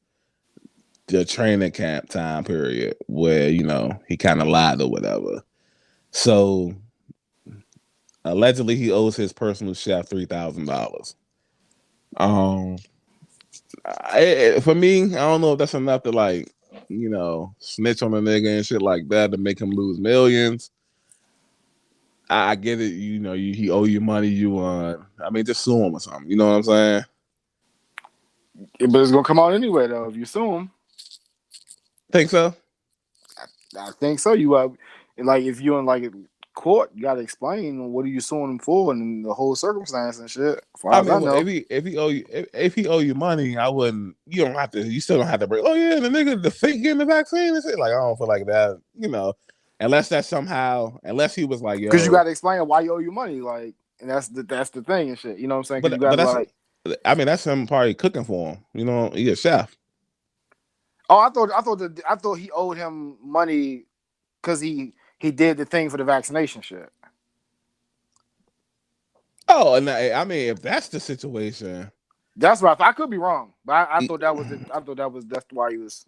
the training camp time period where he kind of lied or whatever. So allegedly he owes his personal chef $3,000. Um, for me, I don't know if that's enough to like snitch on a nigga and shit like that to make him lose millions. I get it. He owe you money. I mean, just sue him or something. You know what I'm saying? But it's gonna come out anyway though. If you sue him, Think so? I think so. Like if you in like court, you gotta explain what are you suing him for and the whole circumstance and shit. As far I as I mean, well, know, if he owe you money, I wouldn't. You don't have to. You still don't have to break. Oh yeah, the nigga, the fake getting the vaccine and shit. Like I don't feel like that. Unless that somehow, unless he was like, because you yo, gotta explain why you owe you money. Like, and that's the thing and shit. You know what I'm saying? Because you but gotta that's. like. I mean, that's him probably cooking for him. He a chef. Oh, I thought he owed him money because he did the thing for the vaccination shit. Oh, and I mean, if that's the situation, That's what I could be wrong, but I thought that was that's why he was.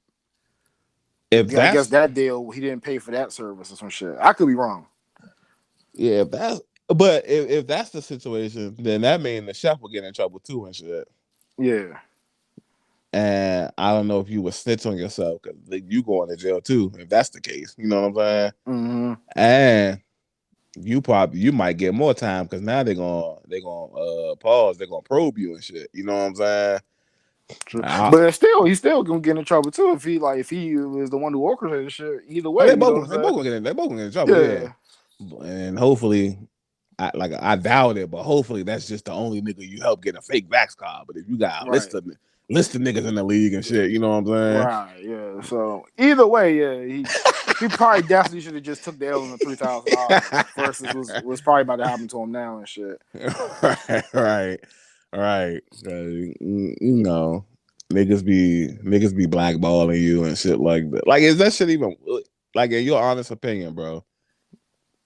if I guess that's that deal he didn't pay for that service or some shit. I could be wrong. yeah, if that's but if that's the situation, then that means the chef will get in trouble too and shit. Yeah. And I don't know if you would snitch on yourself because you going to jail too if that's the case. You know what I'm saying? Mm-hmm. And you might get more time because now they're gonna pause. They're gonna probe you and shit. You know what I'm saying? True. I, But he's still gonna get in trouble too if he was the one who orchestrated shit. Either oh, way, you know what I'm saying? they both gonna get in trouble. Yeah, Yeah. and hopefully. I doubt it, but hopefully that's just the only nigga you help get a fake vax card. But if you got a Right. list of niggas in the league and shit, you know what I'm Right. Yeah. So either way, yeah, he probably definitely should have just took the L on the $3,000 versus was probably about to happen to him now and shit. saying? right, right. Niggas be blackballing you and shit like that. Like, is that shit even like in your honest opinion, bro?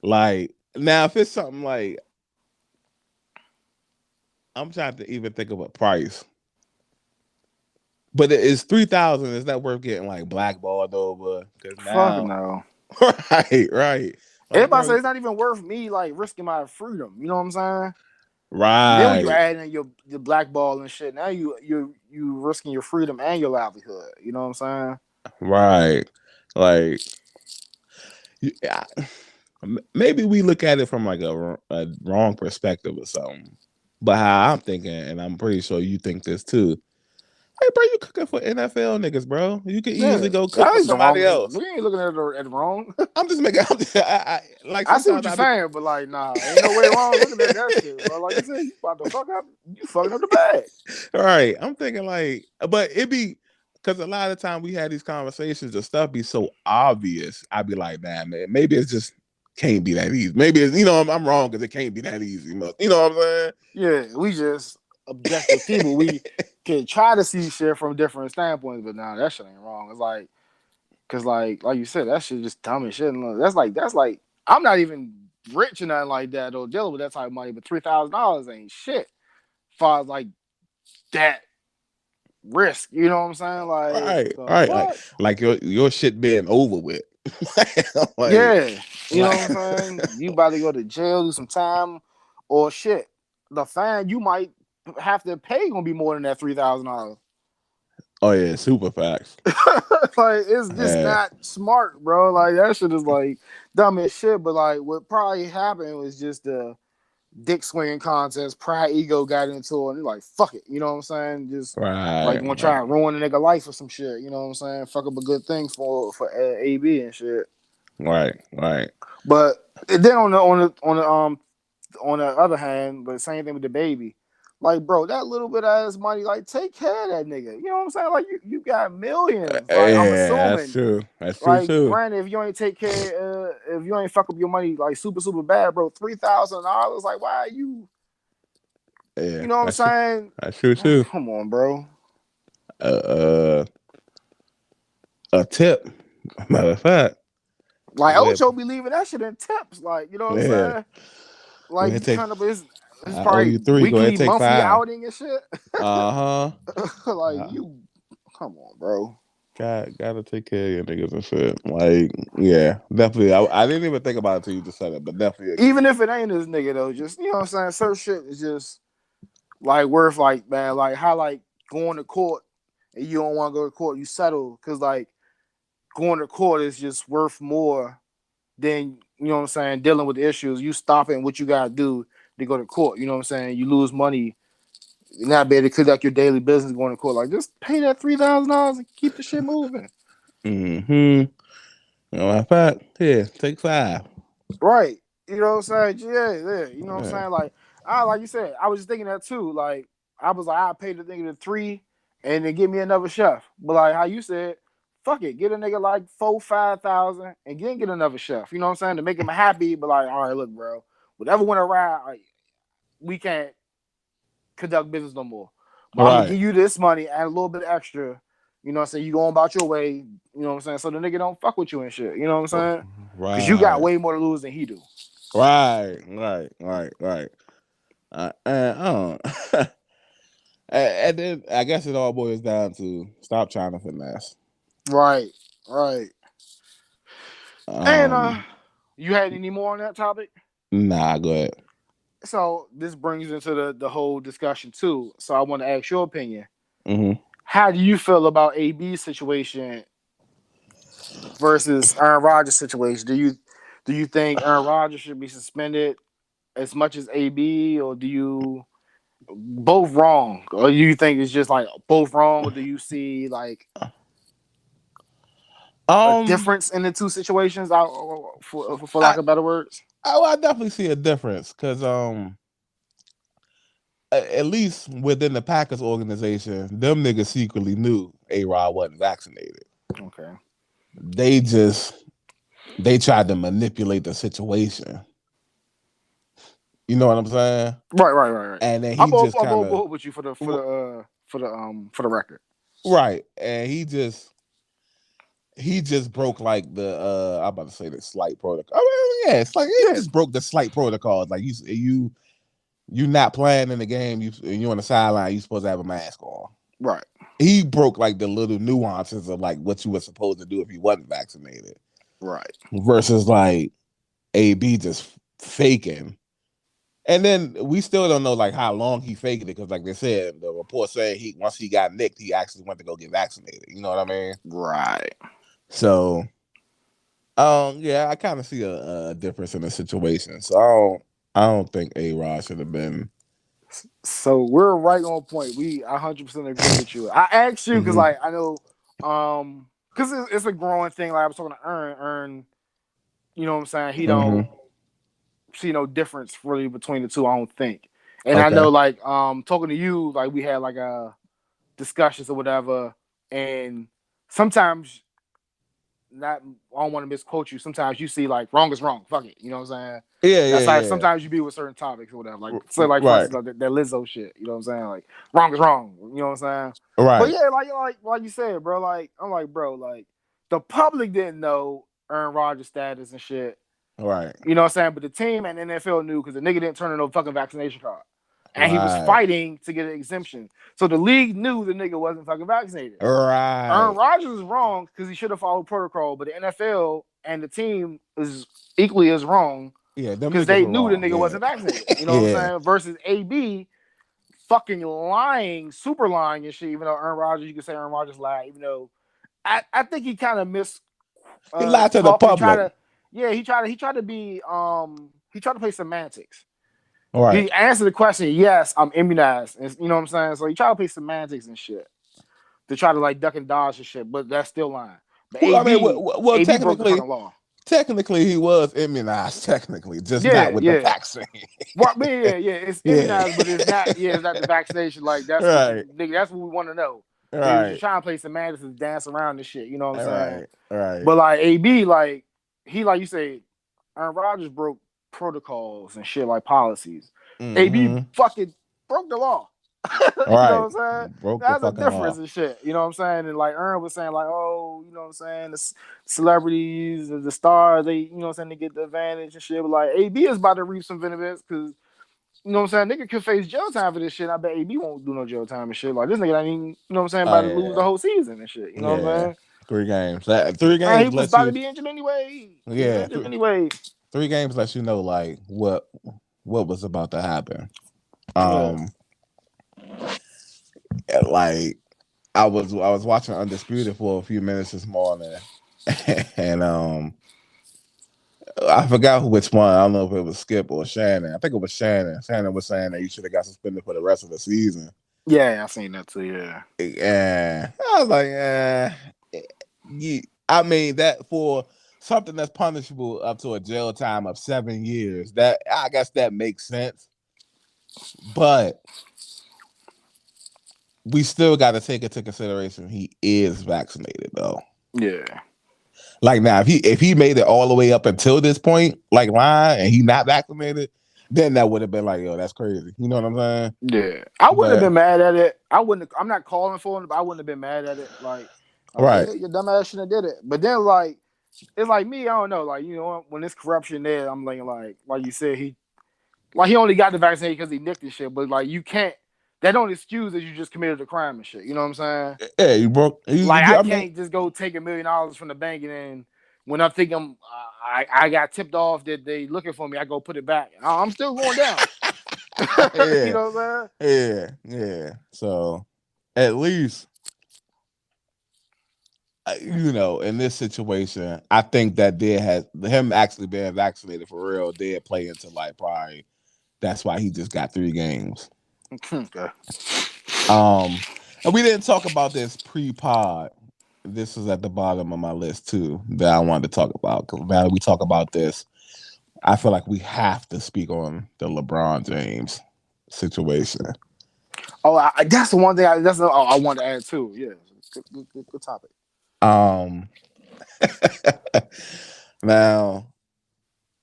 Like, now if it's something like I'm trying to even think of a price, but it's 3,000. Is that worth getting like blackballed over? Because Fuck now, no. right, right. Like, Everybody bro, say it's not even worth me like risking my freedom. You know what I'm saying? And then when you right, add in your blackball and shit, now you risking your freedom and your livelihood. You know what I'm saying? right. Like, yeah, maybe we look at it from like a wrong perspective or something. But how I'm thinking, and I'm pretty sure you think this too. Hey, bro, you cooking for NFL niggas, bro? You could Yeah, easily go cook that for ain't the somebody wrong. else. We ain't looking at it wrong. I'm just making. Like I see what sometimes you're I be saying, but like, nah, ain't no way wrong looking at that shit, bro. Like you said, you about to fuck up. You fucking up the bag. all right. I'm thinking like, but it be because a lot of the time we had these conversations, the stuff be so obvious. I'd be like, nah, man, maybe it's just can't be that easy. Maybe it's I'm wrong because it can't be that easy. You know what I'm saying? Yeah, we just objective people. We can try to see shit from different standpoints, but nah, that shit ain't wrong. It's like, cause like you said, that shit just dumb as shit. And that's like, I'm not even rich or nothing like that or dealing with that type of money, but $3,000 ain't shit. As far as like that risk, you know what I'm saying? Like Right, the right. fuck? Like your shit being over with. like, Yeah, you know like, what I'm saying? You about to go to jail, do some time, or shit. The fine you might have to pay gonna be more than that $3,000. oh yeah, super facts. Like it's just Yeah, not smart, bro. Like that shit is like dumb as shit. But like what probably happened was just the dick swinging contest. Pride ego got into it, and like fuck it, you know what I'm saying? Just like right, want to try right, and ruin a nigga life or some shit. You know what I'm saying? Fuck up a good thing for AB and shit. right, right. But then on the other hand, but same thing with the baby. Like, bro, that little bit of ass money, like, take care of that nigga. You know what I'm saying? Like, you got millions. Like, I'm Yeah, that's assuming. true. That's true Like, too. granted, if you ain't take care, if you ain't fuck up your money like super super bad, bro, $3,000. Like, why are you? Yeah, You know what I'm that's true. saying? That's true too. Come on, bro. Uh, uh, a tip. Matter of fact, Like, where Ocho be leaving that shit in tips. Like, you know what I'm yeah, saying? go Like, ahead you take. turn up his I owe probably you three. Go ahead weekly, take monthly 5. outing and shit. Uh huh. Like, you, come on, bro. Gotta take care of your niggas and shit. Like, yeah, definitely. I didn't even think about it till you just said it, but definitely Even agree. if it ain't this nigga though, just you know what I'm saying. Certain shit is just like worth like man, like how like going to court and you don't want to go to court, you settle because like going to court is just worth more than you know what I'm saying. Dealing with the issues, you stopping what you gotta do to go to court. You know what I'm saying. You lose money, you're not be able to conduct your daily business going to court. Like just pay that $3,000 and keep the shit moving. Mm-hmm. You know, in fact, yeah, take 5. Right. You know what I'm saying? Yeah, yeah. You know what I'm Yeah. saying? Like you said, I was just thinking that too. Like, I was like, I paid the nigga the 3 and then give me another chef. But like how you said, fuck it, get a nigga like 4, 5,000 and then get another chef. You know what I'm saying? To make him happy, but like, all right, look, bro, whatever went awry, like, we can't conduct business no more. But All I'm gonna right. give you this money and a little bit extra. You know what I'm saying? You going about your way, you know what I'm saying? So the nigga don't fuck with you and shit. You know what I'm saying? Cause you got Right. way more to lose than he do. Right. Right. Right. Right. And and then I guess it all boils down to stop trying to finesse. Right, right. And Um, you had any more on that topic? nah, go ahead. So this brings into the whole discussion too. So I want to ask your opinion. Hmm. How do you feel about AB's situation versus Aaron Rodgers' situation? Do you think Aaron Rodgers should be suspended as much as AB, or do you both wrong, or do you think it's just like both wrong, or do you see like a Um, difference in the two situations? For I lack of better words. I definitely see a difference because at least within the Packers organization, them niggas secretly knew A Rod wasn't vaccinated. Okay. They just they tried to manipulate the situation. You know what I'm saying? Right. And then I'm he both just I'm kind both, of both with you for the record. right, and he just broke like the I'm about to say the slight protocol. I mean, yeah, it's like he Yeah. just broke the slight protocols. Like you not playing in the game. You on the sideline. You supposed to have a mask on. Right. He broke like the little nuances of like what you were supposed to do if you wasn't vaccinated. Right. Versus like AB just faking. And then we still don't know like how long he faked it because, like they said, the report saying he once he got nicked, he actually went to go get vaccinated. You know what I mean? Right. So, yeah, I kind of see a difference in the situation. So I don't think A Rod should have been. So we're right on point. We 100% agree with you. I asked you because Mm-hmm. like I know, because it's a growing thing. Like I was talking to Earn, you know what I'm saying? He Mm-hmm. don't see no difference really between the two. I don't think. And I Okay. know like talking to you, like we had like a discussions or whatever, and sometimes not I don't want to misquote you. Sometimes you see like wrong is wrong. Fuck it. You know what I'm saying? Yeah, That's yeah, how yeah. sometimes you be with certain topics or whatever. Like so like for Right, instance like that Lizzo shit. You know what I'm saying? Like wrong is wrong. You know what I'm saying? But right, yeah, like you said, bro. Like I'm like, bro, like the public didn't know Aaron Rodgers' status and shit. right, You know what I'm saying? But the team and the NFL knew because the nigga didn't turn in no fucking vaccination card. And he was right, fighting to get an exemption. So the league knew the nigga wasn't fucking vaccinated. Aaron right. Rodgers is wrong because he should have followed protocol, but the NFL and the team is equally as wrong Yeah, them because niggas they were knew the wrong. nigga Yeah, wasn't vaccinated. You know what I'm yeah, saying? Versus AB fucking lying, super lying and shit. Even though Aaron Rodgers, you could say Aaron Rodgers lied, even though I think he kind of missed he lied to the talking. Try public. to yeah, he tried to be he tried to play semantics. Right. He answered the question, yes, I'm immunized. And, you know what I'm saying? So he tried to play semantics and shit to try to like duck and dodge and shit, but that's still lying. But Well, I mean, well, AB broke the technically, fucking law. technically, he was immunized. Technically, just not Yeah, with the yeah. vaccine. Well, yeah, it's Yeah. immunized, but it's not. Yeah, it's not the vaccination. Like that's what Right. nigga. That's what we want to know. They was just Right. trying to play semantics and dance around this shit. You know what I'm saying? Right. Right. But like AB, like he, like you say, Aaron Rodgers broke protocols and shit like policies. AB Mm-hmm. fucking broke the law. You know Right. what I'm saying? Broke the That's a fucking difference law. and shit. You know what I'm saying? And like Aaron was saying, like, oh, you know what I'm saying? The celebrities, the stars, they, you know what I'm saying, they get the advantage and shit. But like AB is about to reap some benefits because you know what I'm saying? Nigga could face jail time for this shit. I bet AB won't do no jail time and shit. Like this nigga, I mean, you know what I'm saying, Oh about to lose the yeah. whole season and shit. You know what I'm Yeah. saying? 3 games. That 3 games And he was lets about to you. be injured anyway. He was Yeah. injured anyway. 3 games lets you know like what was about to happen. Yeah. Um, like I was watching Undisputed for a few minutes this morning, and I forgot which one. I don't know if it was Skip or Shannon. I think it was Shannon. Shannon was saying that he should have got suspended for the rest of the season. Yeah, I seen that too, yeah. And I was like, you, I mean that for something that's punishable up to a jail time of 7 years. That I guess that makes sense, but we still got to take into consideration he is vaccinated though. Yeah. Like now, if he made it all the way up until this point, like Ryan, and he not vaccinated, then that would have been like, yo, that's crazy. You know what I'm saying? Yeah. I wouldn't have But been mad at it. I wouldn't I'm not calling for it, but I wouldn't have been mad at it. Like right, yeah, your dumb ass shouldn't have did it. But then like it's like me, I don't know, like you know, when there's corruption there, I'm like you said, he only got the vaccine because he nicked his shit, but like you can't that don't excuse that you just committed a crime and shit. You know what I'm saying? yeah, you broke. Like I I mean, can't just go take $1 million from the bank and then when I think I got tipped off that they looking for me, I go put it back. I'm still going down. You yeah, know what I'm yeah, yeah. So at least in this situation, I think that did has him actually being vaccinated for real did play into like probably that's why he just got 3 games. saying? Okay. Um, and we didn't talk about this pre-pod. This is at the bottom of my list too that I wanted to talk about. Because now that we talk about this, I feel like we have to speak on the LeBron James situation. Oh, that's the one thing I wanted to add too. Yeah, good topic. Um, now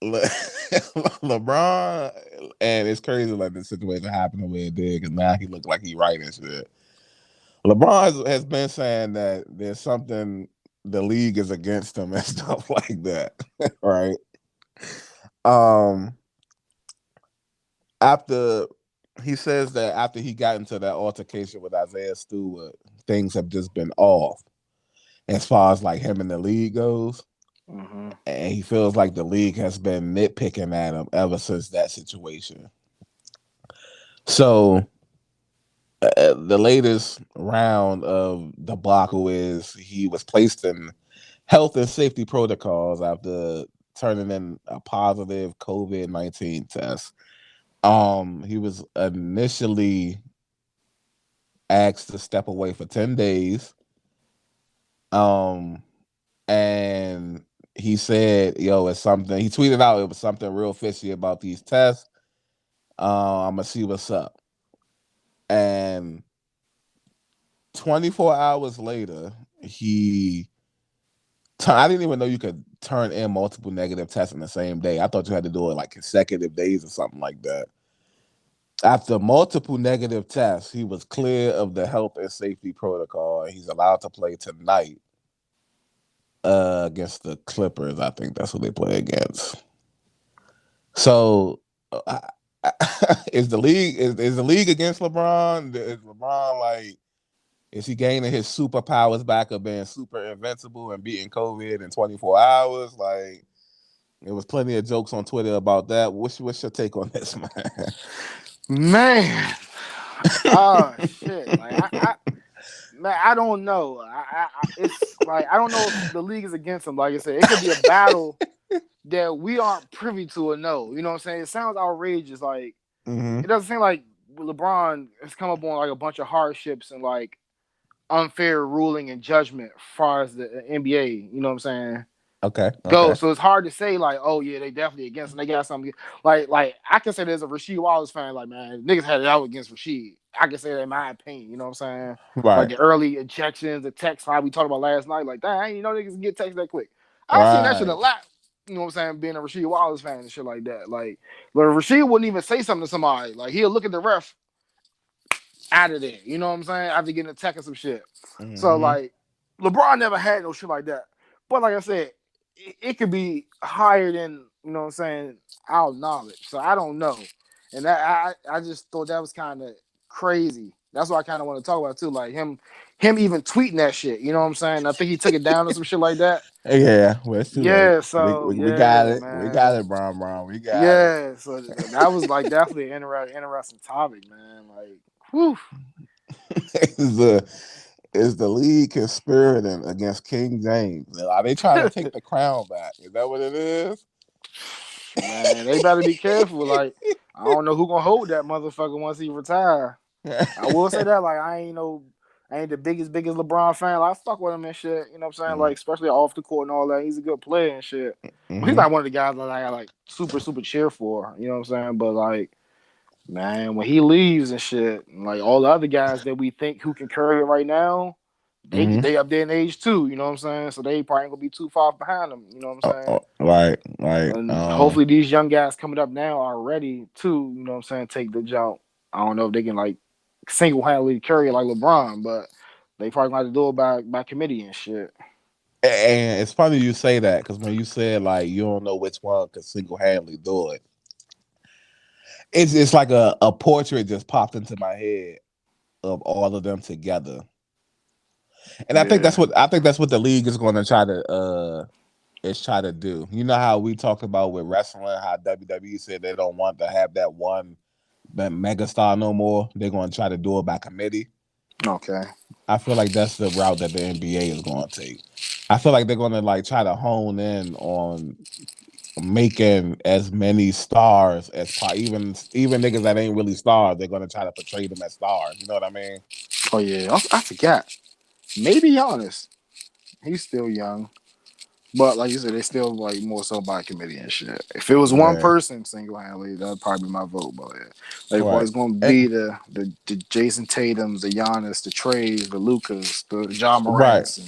LeBron, and it's crazy like this situation happened the way it did because now he looked like he right and shit. LeBron has been saying that there's something the league is against him and stuff like that, right? Um, after he says that after he got into that altercation with Isaiah Stewart, things have just been off as far as like him and the league goes. Mm-hmm. and he feels like the league has been nitpicking at him ever since that situation. So the latest round of debacle is he was placed in health and safety protocols after turning in a positive COVID-19 test. He was initially asked to step away for 10 days. Um, and he said, yo, it's something. He tweeted out it was something real fishy about these tests. I'm gonna see what's up. And 24 hours later, I didn't even know you could turn in multiple negative tests in the same day. I thought you had to do it like consecutive days or something like that. After multiple negative tests, he was clear of the health and safety protocol, and he's allowed to play tonight against the Clippers. I think that's who they play against. So, uh, is the league against LeBron? Is LeBron like? Is he gaining his superpowers back of being super invincible and beating COVID in 24 hours? Like, there was plenty of jokes on Twitter about that. What's your take on this, man? Man, oh shit! Like man, I don't know. It's like I don't know if the league is against him. Like I said, it could be a battle that we aren't privy to or know. You know what I'm saying? It sounds outrageous. Like Mm-hmm. it doesn't seem like LeBron has come up on like a bunch of hardships and like unfair ruling and judgment as far as the NBA. You know what I'm saying? Okay. Go. Okay. So it's hard to say like, oh yeah, they definitely against them. They got something like I can say there's a Rasheed Wallace fan, like man, niggas had it out against Rasheed. I can say that in my opinion, you know what I'm saying? Like Right. the early ejections, the text how we talked about last night, like that, I ain't know niggas can get text that quick. I seen that shit a Right. lot. You know what I'm saying? Being a Rasheed Wallace fan and shit like that. Like Rasheed wouldn't even say something to somebody. Like he'll look at the ref out of there. You know what I'm saying? After getting a tech and some shit. So Mm-hmm. like LeBron never had no shit like that. But like I said, it could be higher than, you know what I'm saying, our knowledge. So I don't know. And that I just thought that was kind of crazy. That's what I kind of want to talk about too. Like him even tweeting that shit. You know what I'm saying? I think he took it down or some shit like that. Yeah. Well, it's too late. Yeah, We, so we, we got yeah, it. We got man. it, Brown. We got it. Yeah, so that was like definitely an interesting topic, man. Like, whew. is the league conspiring against King James? Are they trying to take the crown back? Is that what it is? Man, they better be careful. Like, I don't know who gonna hold that motherfucker once he retire. I will say that, like, I ain't the biggest LeBron fan. Like, I fuck with him and shit. You know what I'm saying? Like, especially off the court and all that. He's a good player and shit. But he's Mm-hmm. not one of the guys that I like super cheer for. You know what I'm saying? But like, man, when he leaves and shit, like all the other guys that we think who can carry it right now, Mm-hmm. they up there in age too. You know what I'm saying? So they probably ain't gonna be too far behind him. You know what I'm saying? Right. Right. And hopefully these young guys coming up now are ready to, you know what I'm saying, take the jump. I don't know if they can like single handedly carry it like LeBron, but they probably gonna have to do it by committee and shit. And it's funny you say that because when you said like you don't know which one could single handedly do it, it's like a portrait just popped into my head of all of them together, and Yeah. I think that's what the league is going to try to do. You know how we talked about with wrestling, how WWE said they don't want to have that megastar no more. They're going to try to do it by committee. Okay. I feel like that's the route that the NBA is going to take. I feel like they're going to like try to hone in on making as many stars as even niggas that ain't really stars. They're going to try to portray them as stars. You know what I mean? Oh yeah. I forgot. Maybe Giannis. He's still young. But like you said, they still like more so by committee and shit. If it was one Yeah. person single handedly, that'd probably be my vote. But yeah. Like if Right. it's gonna be the Jason Tatum's, the Giannis, the Treys, the Lucas, the John Right. Morants,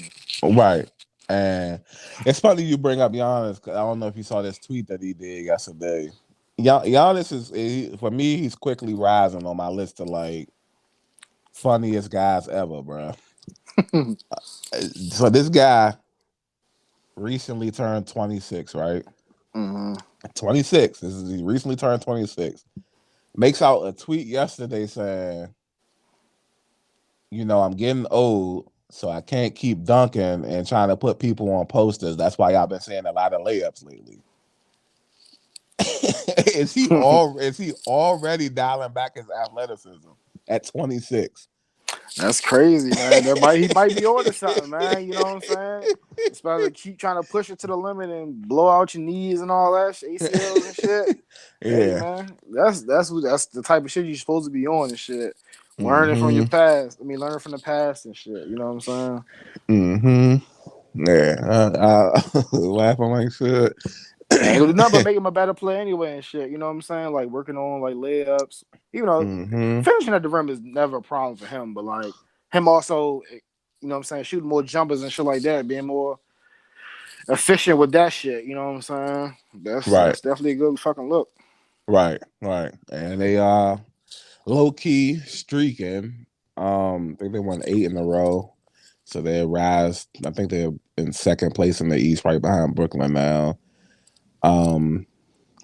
and Right. And it's funny you bring up Giannis. 'Cause I don't know if you saw this tweet that he did yesterday. Giannis for me. He's quickly rising on my list of like funniest guys ever, bro. So this guy recently turned 26, right? mm-hmm. 26. He recently turned 26. Makes out a tweet yesterday saying, "I'm getting old So I can't keep dunking and trying to put people on posters. That's why y'all been seeing a lot of layups lately. Is he already dialing back his athleticism at 26? That's crazy, man. He might be on to something, man. You know what I'm saying? Especially keep trying to push it to the limit and blow out your knees and all that shit, ACLs and shit. Hey, Yeah. man, that's the type of shit you're supposed to be on and shit. Learning from your Mm-hmm. past. I mean, learning from the past and shit. You know what I'm saying? Mm-hmm. Yeah. Laughing like shit. Ain't gonna do nothing but make him a better player anyway and shit. You know what I'm saying? Like working on like layups. Even though Mm-hmm. finishing at the rim is never a problem for him, but like him also, you know what I'm saying, shooting more jumpers and shit like that, being more efficient with that shit. You know what I'm saying? Right. That's definitely a good fucking look. Right. Right. And they are low key streaking. I think they won 8 in a row. So they rise. I think they're in second place in the East, right behind Brooklyn now. Um,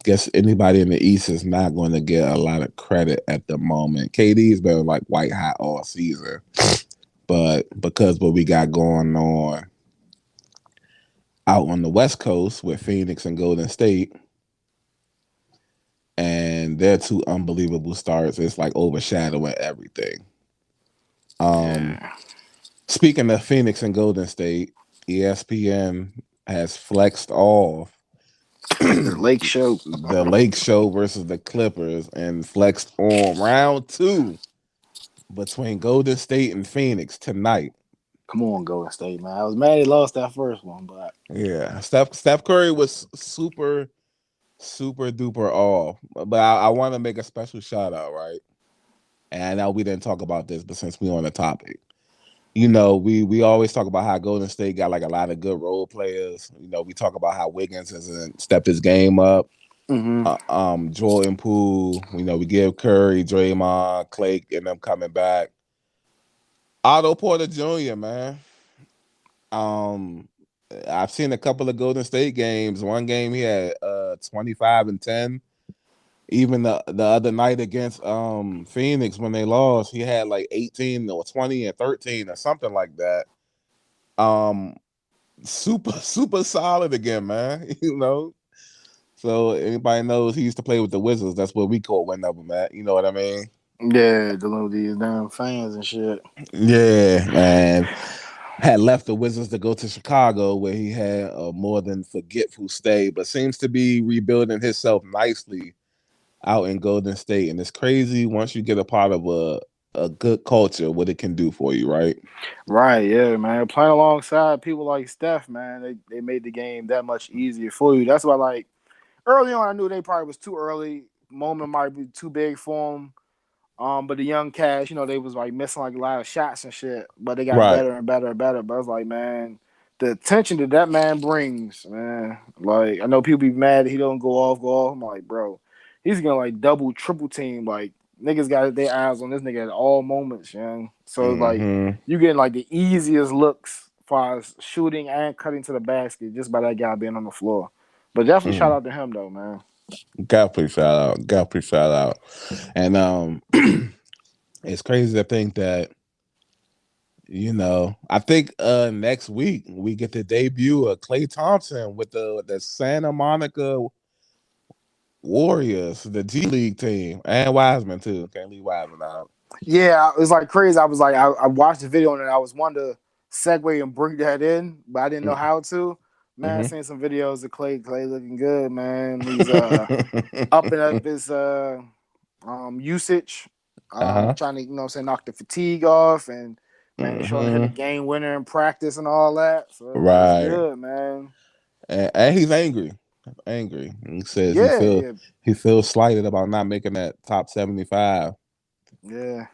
guess anybody in the East is not going to get a lot of credit at the moment. KD's been like white hot all season, but because what we got going on out on the West Coast with Phoenix and Golden State, and they're two unbelievable starts, it's like overshadowing everything. Um, Yeah. Speaking of Phoenix and Golden State, ESPN has flexed off The Lake Show. the Lake Show versus the Clippers and flexed on round two between Golden State and Phoenix tonight. Come on, Golden State, man. I was mad he lost that first one, but Yeah, Steph Curry was super duper off, but I want to make a special shout out, right? And I know we didn't talk about this, but since we on the topic, we always talk about how Golden State got like a lot of good role players. We talk about how Wiggins hasn't stepped his game up. mm-hmm. Jordan Poole, we give Curry, Draymond, Clay, and them coming back. Otto Porter Jr., man. Um, I've seen a couple of Golden State games. One game he had 25 and 10. Even the other night against Phoenix when they lost, he had like 18 or 20 and 13 or something like that. Um, super solid again, man. So anybody knows he used to play with the Wizards. That's what we call one of them at. You know what I mean? Yeah, dealing with these damn fans and shit. Yeah, man. Had left the Wizards to go to Chicago, where he had a more than forgetful stay, but seems to be rebuilding himself nicely out in Golden State. And it's crazy once you get a part of a good culture, what it can do for you, right? Right, yeah, man. Playing alongside people like Steph, man, they made the game that much easier for you. That's why, like, early on, I knew they probably was too early. Moment might be too big for them. But the young cats, they was like missing like a lot of shots and shit. But they got Right. better and better and better. But I was like, man, the attention that man brings, man. Like, I know people be mad that he don't go off, go off. I'm like, bro, he's gonna like double, triple team. Like, niggas got their eyes on this nigga at all moments, man. So like, Mm-hmm. you getting like the easiest looks as far as shooting and cutting to the basket just by that guy being on the floor. But definitely shout Mm-hmm. out to him though, man. Gotta shout out. Gotta shout out. And it's crazy to think that I think next week we get the debut of Klay Thompson with the Santa Monica Warriors, the G League team, and Wiseman too. Can't leave Wiseman out. Yeah, it was like crazy. I was like, I watched the video and I was wanting to segue and bring that in, but I didn't know how to. Man, I Mm-hmm. seen some videos of Clay looking good, man. He's upping up his usage, Uh-huh. trying to, knock the fatigue off and man, showing to hit a Mm-hmm. game winner in practice and all that. So it's Right. good, man. And he's angry. Angry. He says Yeah, yeah, he feels slighted about not making that top 75. yeah.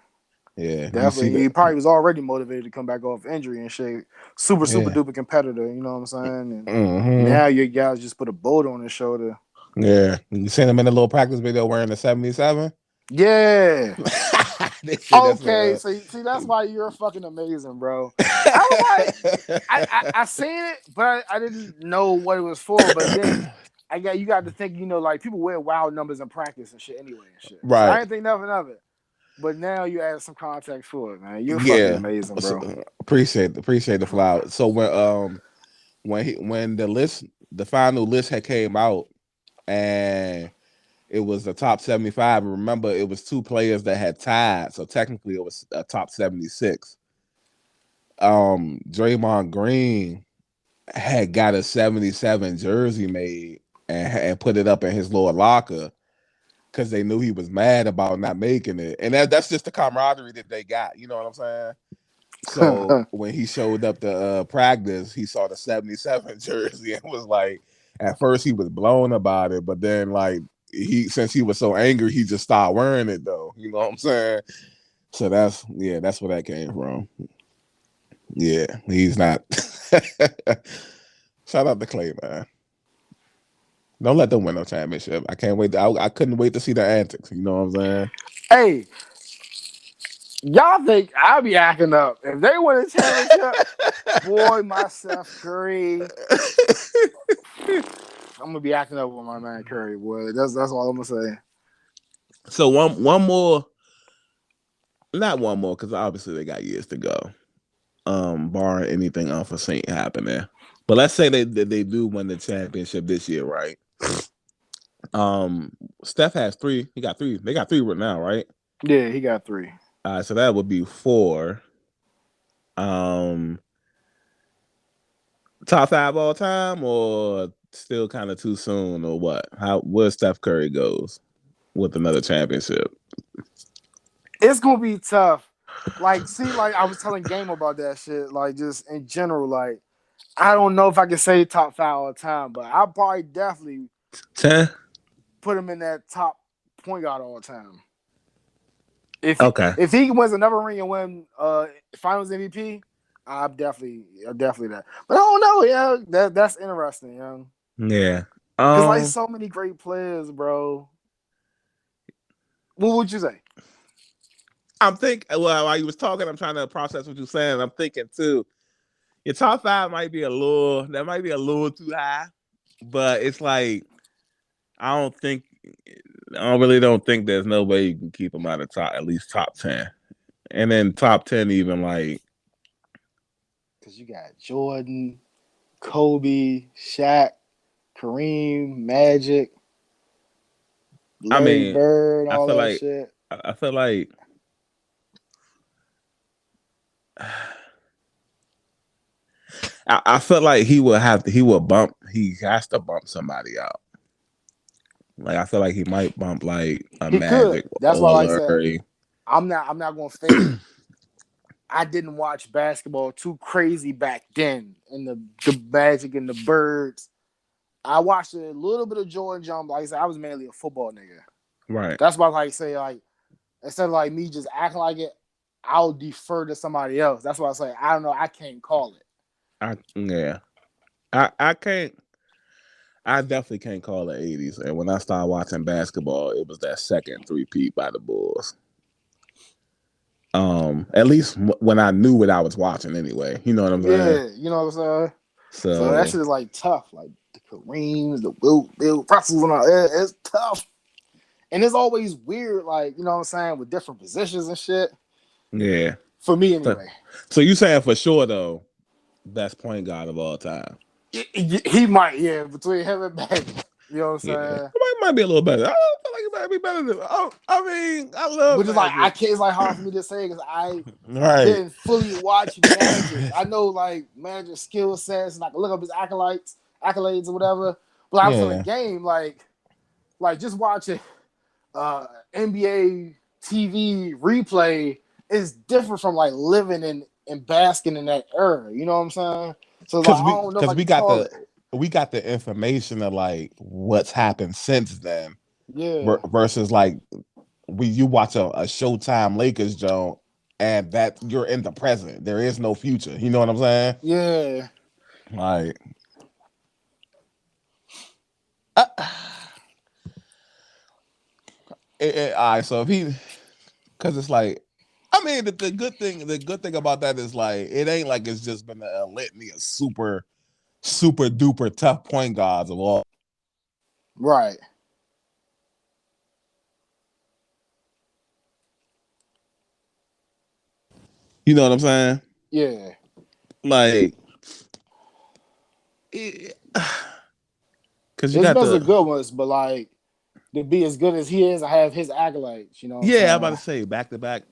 Yeah. You see Definitely. that? He probably was already motivated to come back off injury and shit. Super Yeah. duper competitor, you know what I'm saying? And Mm-hmm. now your guys just put a boat on his shoulder. Yeah. You seen him in a little practice video wearing the 77? Yeah. This shit that's Okay. So see, that's why you're fucking amazing, bro. I was like, I seen it, but I didn't know what it was for. But then you got to think, like people wear wild numbers in practice and shit anyway and shit. So I Right. didn't think nothing of it. But now you add some context for it, man. You're fucking Yeah, amazing, so, bro. appreciate the flower. So when the final list had came out and it was the top 75. Remember, it was two players that had tied, so technically it was a top 76. Draymond Green had got a 77 jersey made and put it up in his lower locker because they knew he was mad about not making it, and that's just the camaraderie that they got. You know what I'm saying? So when he showed up to practice, he saw the 77 jersey and was like, at first he was blown about it, but then like since he was so angry, he just started wearing it though. You know what I'm saying? So that's where that came from. Yeah, he's not. Shout out to Clay, man. Don't let them win no championship. I can't wait. I couldn't wait to see the antics. You know what I'm saying? Hey, y'all think I'll be acting up if they win a championship? Boy, myself, Curry. I'm gonna be acting up with my man Curry. Boy, that's all I'm gonna say. So one more, not one more, because obviously they got years to go. Barring anything unforeseen happening. But let's say they do win the championship this year, right? Um, Steph has three. He got three. They got three right now, right? Yeah, he got three. So that would be four. Um, top five all time, or still kind of too soon, or what? How where Steph Curry goes with another championship? It's gonna be tough. Like, see, like I was telling Game about that shit. Like, just in general, like I don't know if I can say top five all the time, but I probably definitely 10. put him in that top point guard all the time. If he Okay. if he wins another ring and win Finals MVP, I'm definitely that. But I don't know, yeah, that's interesting, young. Yeah. Cause like so many great players, bro. What would you say? I'm thinking. Well, while you was talking, I'm trying to process what you're saying. I'm thinking too. Your top five might be a little. That might be a little too high, but it's like I don't think. I really don't think there's no way you can keep them out of top at least top 10, and then top 10 even like. Cause you got Jordan, Kobe, Shaq, Kareem, Magic, I Larry mean, Bird, I all feel that like shit. I feel like I feel like he will bump he has to bump somebody out. Like I feel like he might bump like a He could. Magic That's why, or like I said, Larry. I'm not gonna fake it. I didn't watch basketball too crazy back then, and the Magic and the Birds. I watched a little bit of Jordan Jump. Like I said, I was mainly a football nigga. Right. That's why, like, say, like, instead of like me just acting like it, I'll defer to somebody else. That's why I say I don't know. I can't call it. Yeah. I can't I definitely can't call the 80s. And when I started watching basketball, it was that second three-peat by the Bulls. At least when I knew what I was watching anyway. You know what I'm saying? Yeah, you know what I'm saying. So that So shit is like tough. Like the Kareems, the Bill Russells, and all. It's tough. And it's always weird, like, you know what I'm saying, with different positions and shit. yeah. For me, So, anyway. so you saying for sure though, best point guard of all time. He might, yeah, between him and Magic. You know what Yeah. I'm saying? It might be a little better. I don't feel like it might be better than I mean, I love But it's like, I Magic. can't, it's like hard for me to say because I Right. didn't fully watch Magic. I know, like, Magic skill sets and I can look up his accolades or whatever. But I was on a Yeah. game, like just watching NBA TV replay is different from like living and basking in that era. You know what I'm saying? So like I don't know if Because I can call it. we got the information of like what's happened since then Yeah, versus like you watch a Showtime Lakers joint and that you're in the present. There is no future. You know what I'm saying? yeah. Like, uh, all right. So if he, because it's like, I mean, the good thing about that is like, it ain't like it's just been a litany of super duper tough point guards of all. Right. You know what I'm saying? Yeah. Like, because you There's got been some the good ones, but like to be as good as he is, I have his accolades. You know what I'm yeah. I'm about saying? to say back to back,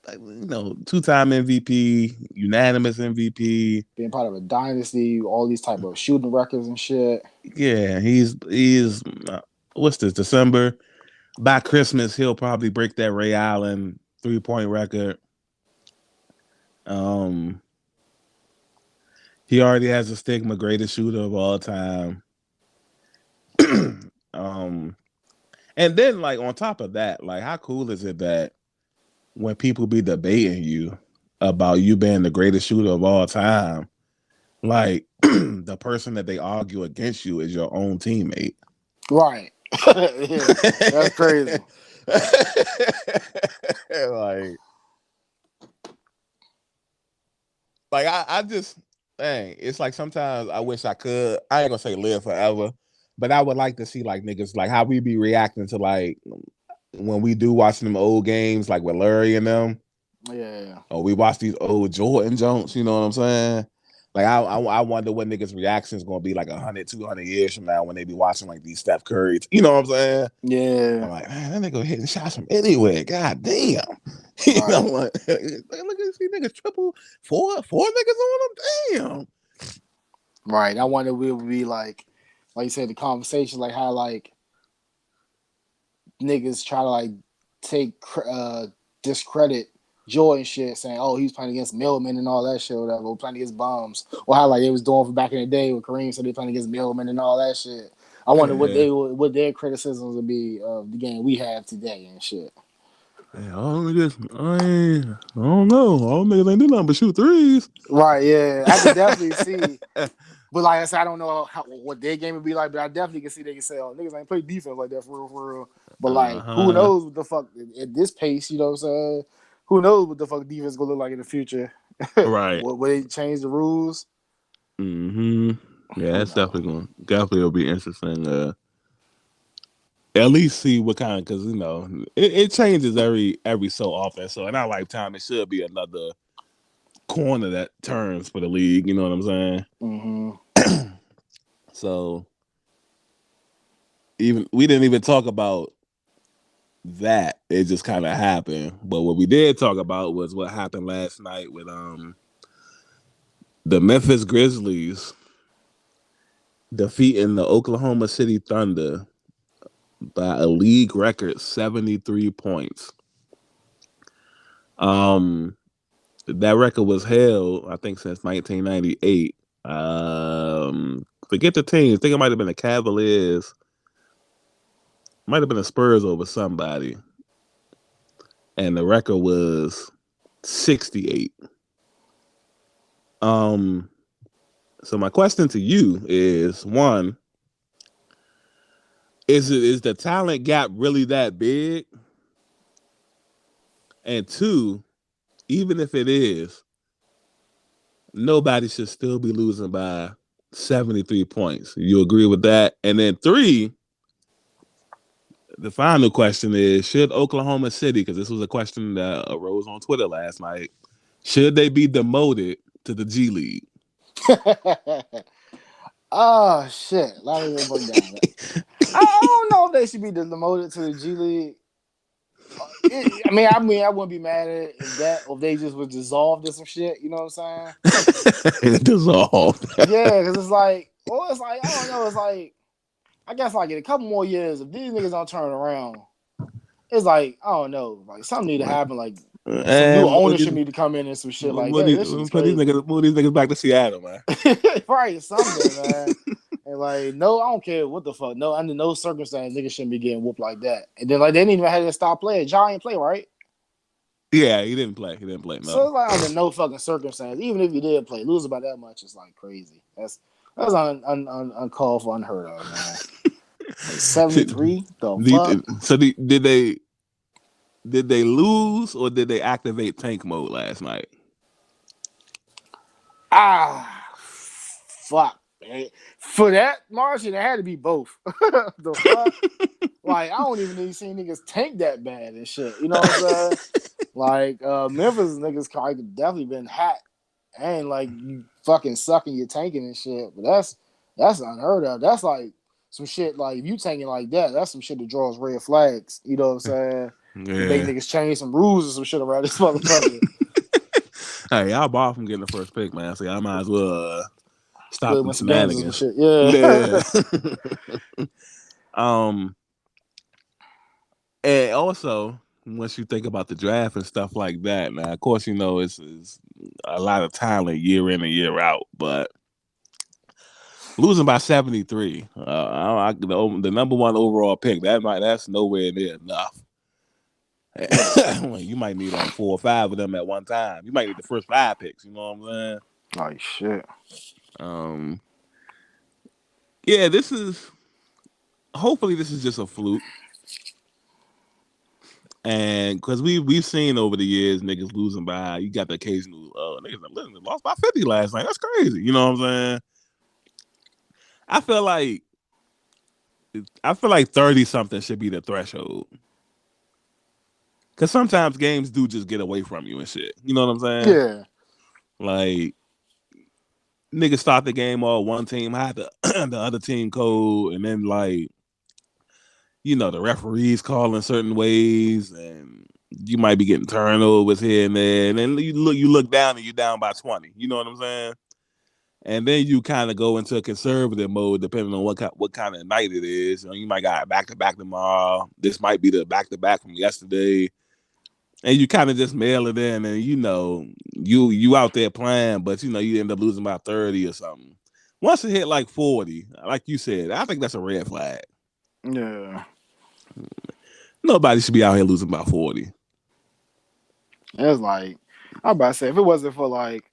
like, 2-time MVP, unanimous MVP. Being part of a dynasty, all these type of shooting records and shit. Yeah, he's what's this December? By Christmas, he'll probably break that Ray Allen 3-point record. Um, he already has a stigma, greatest shooter of all time. um, and then like on top of that, like how cool is it that when people be debating you about you being the greatest shooter of all time, like the person that they argue against you is your own teammate. Right. Yeah. That's crazy. like I just dang, it's like sometimes I wish I could. I ain't gonna say live forever, but I would like to see like niggas like how we be reacting to like when we do watching them old games like with Larry and them. Yeah. Or we watch these old Jordan Jones, you know what I'm saying? Like I wonder what niggas' reaction is gonna be like 100, 200 years from now when they be watching like these Steph Curry. You know what I'm saying? I'm Yeah. like, man, that nigga hitting shots from anywhere. God damn. You know, Right. like, look at these niggas triple four niggas on them. Damn. Right. I wonder we would be like you said, the conversation, like how like niggas try to like take discredit Joy and shit, saying, "Oh, he's playing against Millman and all that shit, or whatever, or playing against bums," or how like they was doing for back in the day with Kareem, so they playing against Millman and all that shit. I wonder Yeah. what their criticisms would be of the game we have today and shit. Yeah, all niggas, I don't know. All niggas ain't do nothing but shoot threes. Right? Yeah, I could definitely see. But like I said, I don't know what their game would be like, but I definitely can see they can say, "Oh, niggas ain't play defense like that for real, for real." But like, who Uh-huh. knows what the fuck at this pace? You know what I'm saying? Who knows what the fuck defense gonna look like in the future? Right. What will they change the rules? Mm-hmm. Yeah, Who that's knows? definitely will be interesting. At least see what kind because it changes every so often. So in our lifetime, it should be another corner that turns for the league. You know what I'm saying? Mm-hmm. So even we didn't even talk about that. It just kind of happened. But what we did talk about was what happened last night with the Memphis Grizzlies defeating the Oklahoma City Thunder by a league record 73 points. Um, that record was held, I think, since 1998. Forget the teams. I think it might have been the Cavaliers, might have been the Spurs over somebody, and the record was 68. Um, so my question to you is: one, is the talent gap really that big? And two, even if it is, nobody should still be losing by 73 points. You agree with that? And then three, the final question is: should Oklahoma City, because this was a question that arose on Twitter last night, should they be demoted to the G League? Oh shit! A lot of people break down. I don't know if they should be demoted to the G League. I wouldn't be mad at it if they just was dissolved or some shit. You know what I'm saying? It dissolved. Yeah, because it's like, well, it's like I don't know. It's like I guess like in a couple more years, if these niggas don't turn around, it's like I don't know, like something need to happen. Like some new And ownership need to come in and some shit like that. This shit is put crazy, move these niggas back to Seattle, man. right? Something, man. And like, no, I don't care what the fuck. No, under no circumstance, niggas shouldn't be getting whooped like that. And then like they didn't even have to stop playing. Ja ain't play, right? Yeah, he didn't play. He didn't play. So No. it's like under no fucking circumstance, even if you did play, lose by that much is like crazy. That's uncalled for, unheard of, man. Like 73, the fuck? So did they lose or did they activate tank mode last night? Ah, fuck. For that margin, it had to be both. The fuck? Like, I don't even need to see niggas tank that bad and shit. You know what I'm saying? Like, Memphis niggas could definitely been hacked and like you fucking sucking your tanking and shit. But that's unheard of. That's like some shit like if you tanking like that, that's some shit that draws red flags. You know what I'm saying? You make Yeah. niggas change some rules or some shit around this motherfucker. Hey, y'all bought from getting the first pick, man. So I might as well stop Play them with some games or some shenanigans. shit. Yeah. Yeah. um, and also once you think about the draft and stuff like that, now of course you know it's a lot of talent year in and year out, but losing by 73, the number one overall pick that's nowhere near enough. Well, you might need like 4 or 5 of them at one time. You might need the first 5 picks. You know what I'm saying? Like shit. Um, yeah, this is hopefully this is just a fluke, and because we've seen over the years niggas losing by you got the occasional niggas that lost by 50 last night. That's crazy. You know what I'm saying? I feel like I feel like 30 something should be the threshold. Cause sometimes games do just get away from you and shit. You know what I'm saying? Yeah. Like niggas start the game all one team high, the the other team cold, and then like the referees calling certain ways, and you might be getting turnovers here and there, and then you look down and you're down by 20. You know what I'm saying? And then you kind of go into a conservative mode depending on what kind of night it is. You might got back to back tomorrow. This might be the back to back from yesterday, and you kind of just mail it in, and you out there playing, but you end up losing by 30 or something. Once it hit like 40, like you said, I think that's a red flag. Yeah. Nobody should be out here losing by 40. It's like I'm about to say if it wasn't for like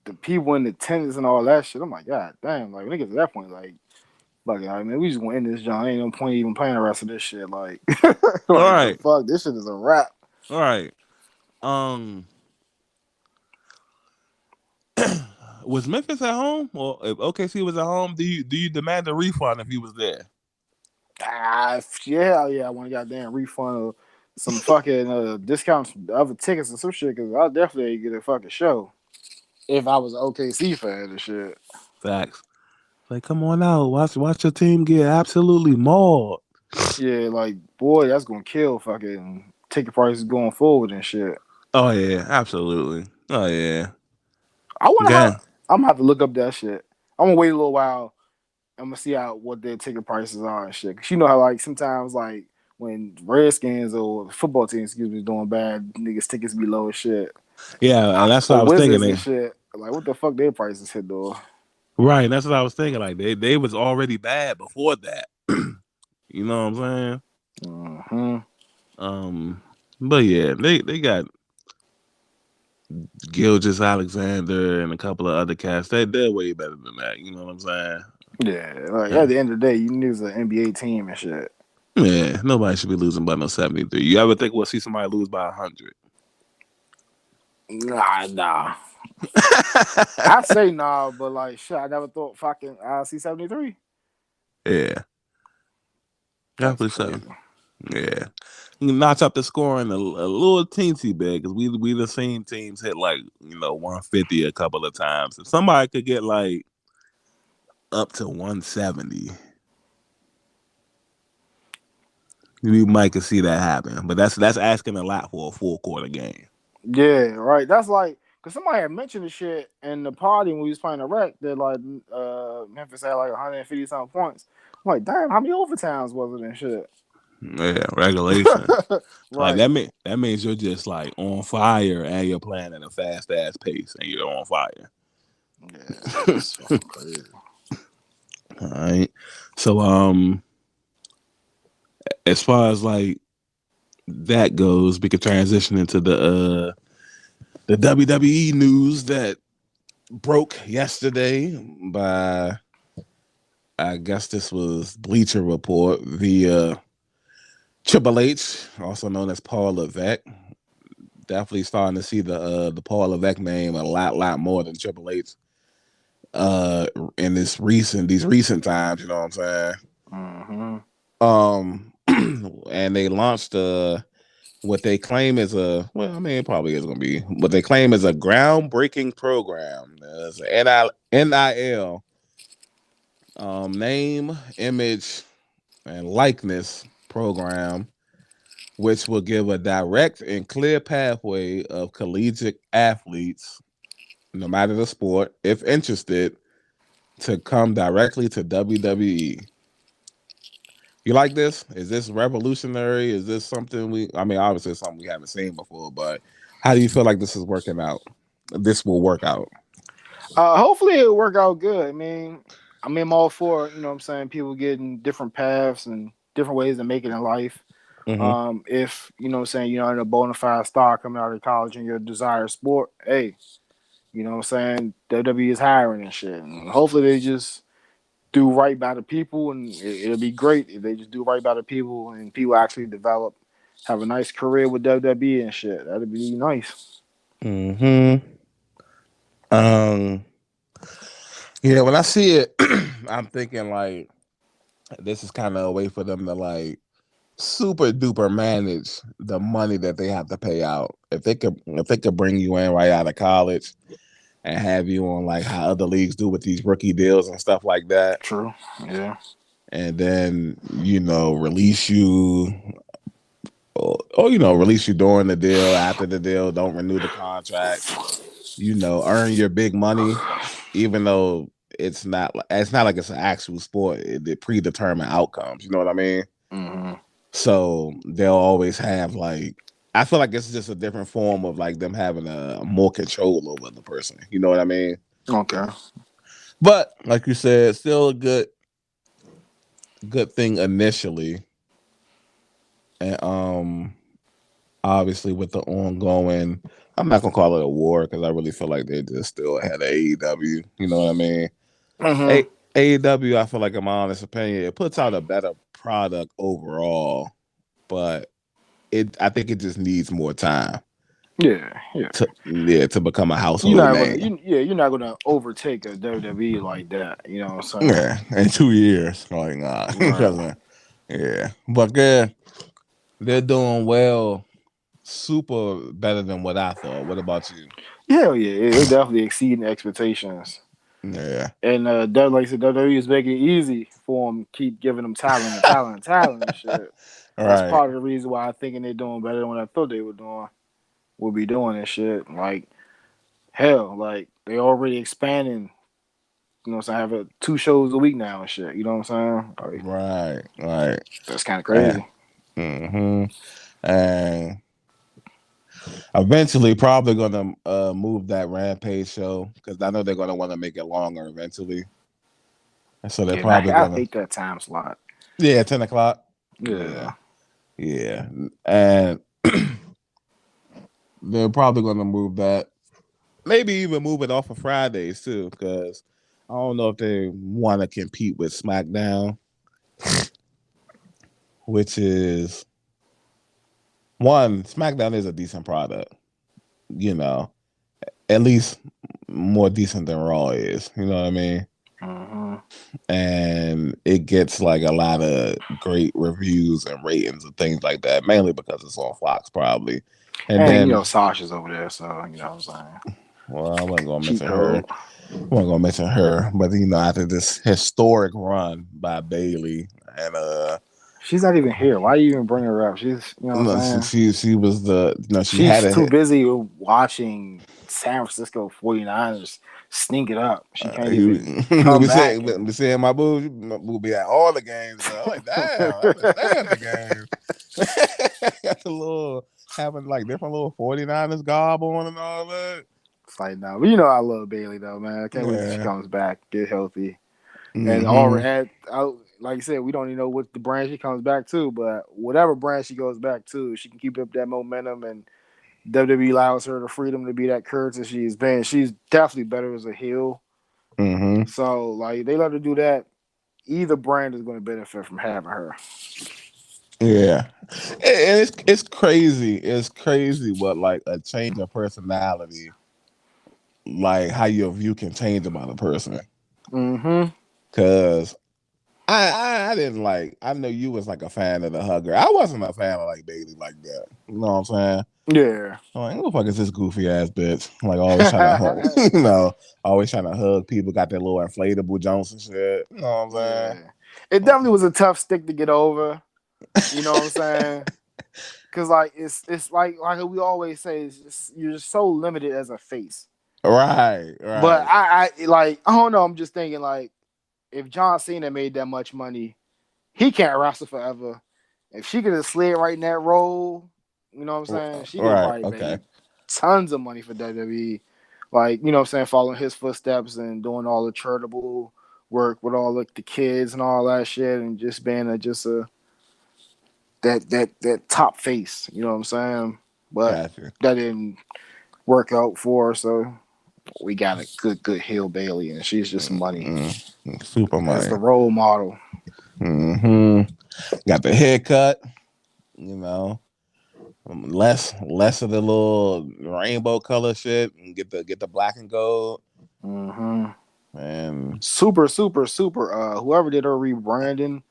the people in the attendance and all that shit, I'm like, God damn, like when it gets to that point, like I mean, we just gonna end this joint. Ain't no point even playing the rest of this shit. Like, All like the right, fuck, this shit is a wrap. all right. Um, was Memphis at home, or if OKC was at home? Do you demand a refund if he was there? Yeah, yeah, I want a goddamn refund of some fucking discounts, other tickets and some shit. Cause I'll definitely get a fucking show if I was an OKC fan and shit. Facts. Like, come on out, watch your team get absolutely mauled. Yeah, like boy, that's gonna kill fucking ticket prices going forward and shit. Oh yeah, absolutely. Oh yeah. I wonder how. Okay. I'm gonna have to look up that shit. I'm gonna wait a little while. I'm gonna see how what their ticket prices are and shit. Cause you know how like sometimes like when Redskins or football teams, excuse me, doing bad, niggas tickets be low as shit. Yeah, and that's what I Or was thinking. Wizards and shit. Like what the fuck their prices hit though? Right, that's what I was thinking. Like they was already bad before that. You know what I'm saying? Mm-hmm. Um, but yeah, they got Gilgis Alexander and a couple of other cats. They're way better than that. You know what I'm saying? Yeah, like Yeah, at the end of the day, you knew an NBA team and shit. yeah. Nobody should be losing by no 73. You ever think we'll see somebody lose by 100? Nah. I say nah, but like shit, I never thought fucking C-73. Yeah, That's definitely so. crazy. Yeah, you can notch up the scoring a little teensy bit because we the same teams hit like 150 a couple of times. If somebody could get like up to 170, we might could see that happen. But that's asking a lot for a full quarter game. Yeah, right. That's like because somebody had mentioned the shit in the party when we was playing the rec that like Memphis had like 150 something points. I'm like, damn, how many overtimes was it and shit? Yeah, regulation. Like Right. that means you're just like on fire and you're playing at a fast ass pace and you're on fire. Yeah, that's fucking crazy. All right. So as far as like that goes, we could transition into the WWE news that broke yesterday by I guess this was Bleacher Report via Triple H, also known as Paul Levesque. Definitely starting to see the Paul Levesque name a lot more than Triple H uh in these recent times, you know what I'm saying? Mm-hmm. Um and they launched what they claim is a well, I mean it probably is gonna be what they claim is a groundbreaking program. It's an NIL name, image, and likeness program, which will give a direct and clear pathway of collegiate athletes, no matter the sport, if interested, to come directly to WWE. You like this? Is this revolutionary? Is this something I mean, obviously it's something we haven't seen before, but how do you feel like this is working out? This will work out. Hopefully it'll work out good. I'm all for, you know what I'm saying, people getting different paths and different ways to make it in life. Mm-hmm. If, you know what I'm saying, you're not a bona fide star coming out of college in your desired sport, hey, you know what I'm saying, WWE is hiring and shit. And hopefully they just do right by the people, and it'll be great if they just do right by the people and people actually develop, have a nice career with WWE and shit. That'd be nice. Mm-hmm. Um, yeah, when I see it, I'm thinking like this is kind of a way for them to like super duper manage the money that they have to pay out. If they could bring you in right out of college and have you on like how other leagues do with these rookie deals and stuff like that, True. Yeah. and then release you or release you during the deal, after the deal, don't renew the contract, earn your big money, even though it's not like it's an actual sport. It predetermined outcomes. You know what I mean? Mm-hmm. So they'll always have like I feel like it's just a different form of like them having a more control over the person. You know what I mean? Okay. But like you said, still a good thing initially, and obviously with the ongoing. I'm not gonna call it a war because I really feel like they just still ahead of AEW. You know what I mean? Mm-hmm. A- AEW, I feel like in my honest opinion, it puts out a better product overall, but I think it just needs more time Yeah. Yeah. to become a You're household not gonna, name. you're not gonna overtake a WWE like that. You know what I'm saying? Yeah, in 2 years, like nah, Right. yeah, but yeah, they're doing well, super better than what I thought. What about you? Hell yeah, they're definitely exceeding expectations. Yeah, And like I said, WWE is making it easy for them, keep giving them talent and talent and talent and shit. That's right, part of the reason why I thinking they're doing better than what I thought they were doing. Would be doing and shit. Like hell, like they already expanding. You know what I'm saying? I have 2 shows a week now and shit. You know what I'm saying? Like right, that's kind of and crazy. hmm and eventually probably gonna move that Rampage show because I know they're gonna want to make it longer eventually. So they're Yeah, and probably I gonna hate that time slot. 10 o'clock. Yeah. Yeah, yeah, and they're probably gonna move that. Maybe even move it off of Fridays too, because I don't know if they want to compete with SmackDown, which is one. SmackDown is a decent product, you know, at least more decent than Raw is. You know what I mean? Mm-hmm. And it gets like a lot of great reviews and ratings and things like that, mainly because it's on Fox, probably. And And then, Sasha's over there, so you know what I'm saying. well, I wasn't gonna Cheap mention her. code. I wasn't gonna mention her, but after this historic run by Bailey, and She's not even here. Why you even bring her up? She's, you know what no, I'm saying? she was she had She's a too hit. busy watching San Francisco 49ers sneak it up. She can't even come back and We saying my boo be at all the games. I'm like, damn, I understand the game. Got the little having like different little 49ers garb on and all that. it's like no. But I love Bailey though, man. I can't wait till she Yeah. comes back, get healthy, and all Mm-hmm. and like you said, we don't even know what the brand she comes back to, but whatever brand she goes back to, she can keep up that momentum and WWE allows her the freedom to be that courteous she's been. She's definitely better as a heel. Mm-hmm. So like they let her do that. Either brand is going to benefit from having her. Yeah. And it's crazy. It's crazy what like a change of personality like how your view can change about a person. Mm-hmm. Cause I didn't like. I know you was like a fan of the hugger. I wasn't a fan of like Bailey like that. You know what I'm saying? Yeah. I'm like, who the fuck is this goofy ass bitch? Like always trying to hug, you know, always trying to hug people. Got that little inflatable Jones and shit. You know what I'm Yeah. It definitely was a tough stick to get over. You know what I'm saying? saying? Cause like it's like we always say, it's just, you're just so limited as a face. Right, But right. I like I don't know. I'm just thinking like if John Cena made that much money, he can't wrestle forever. If she could have slid right in that role, you know what I'm saying? She could have Right. probably Okay. made tons of money for WWE. Like, you know what I'm saying, following his footsteps and doing all the charitable work with all the kids and all that shit and just being a that top face, you know what I'm saying? But Gotcha. that didn't work out for her, so we got a good heel Bailey and she's just money Super as money. the role model. Hmm. Got the haircut. You know, less of the little rainbow color shit, and get the black and gold. Mm-hmm. And Super. Whoever did her rebranding,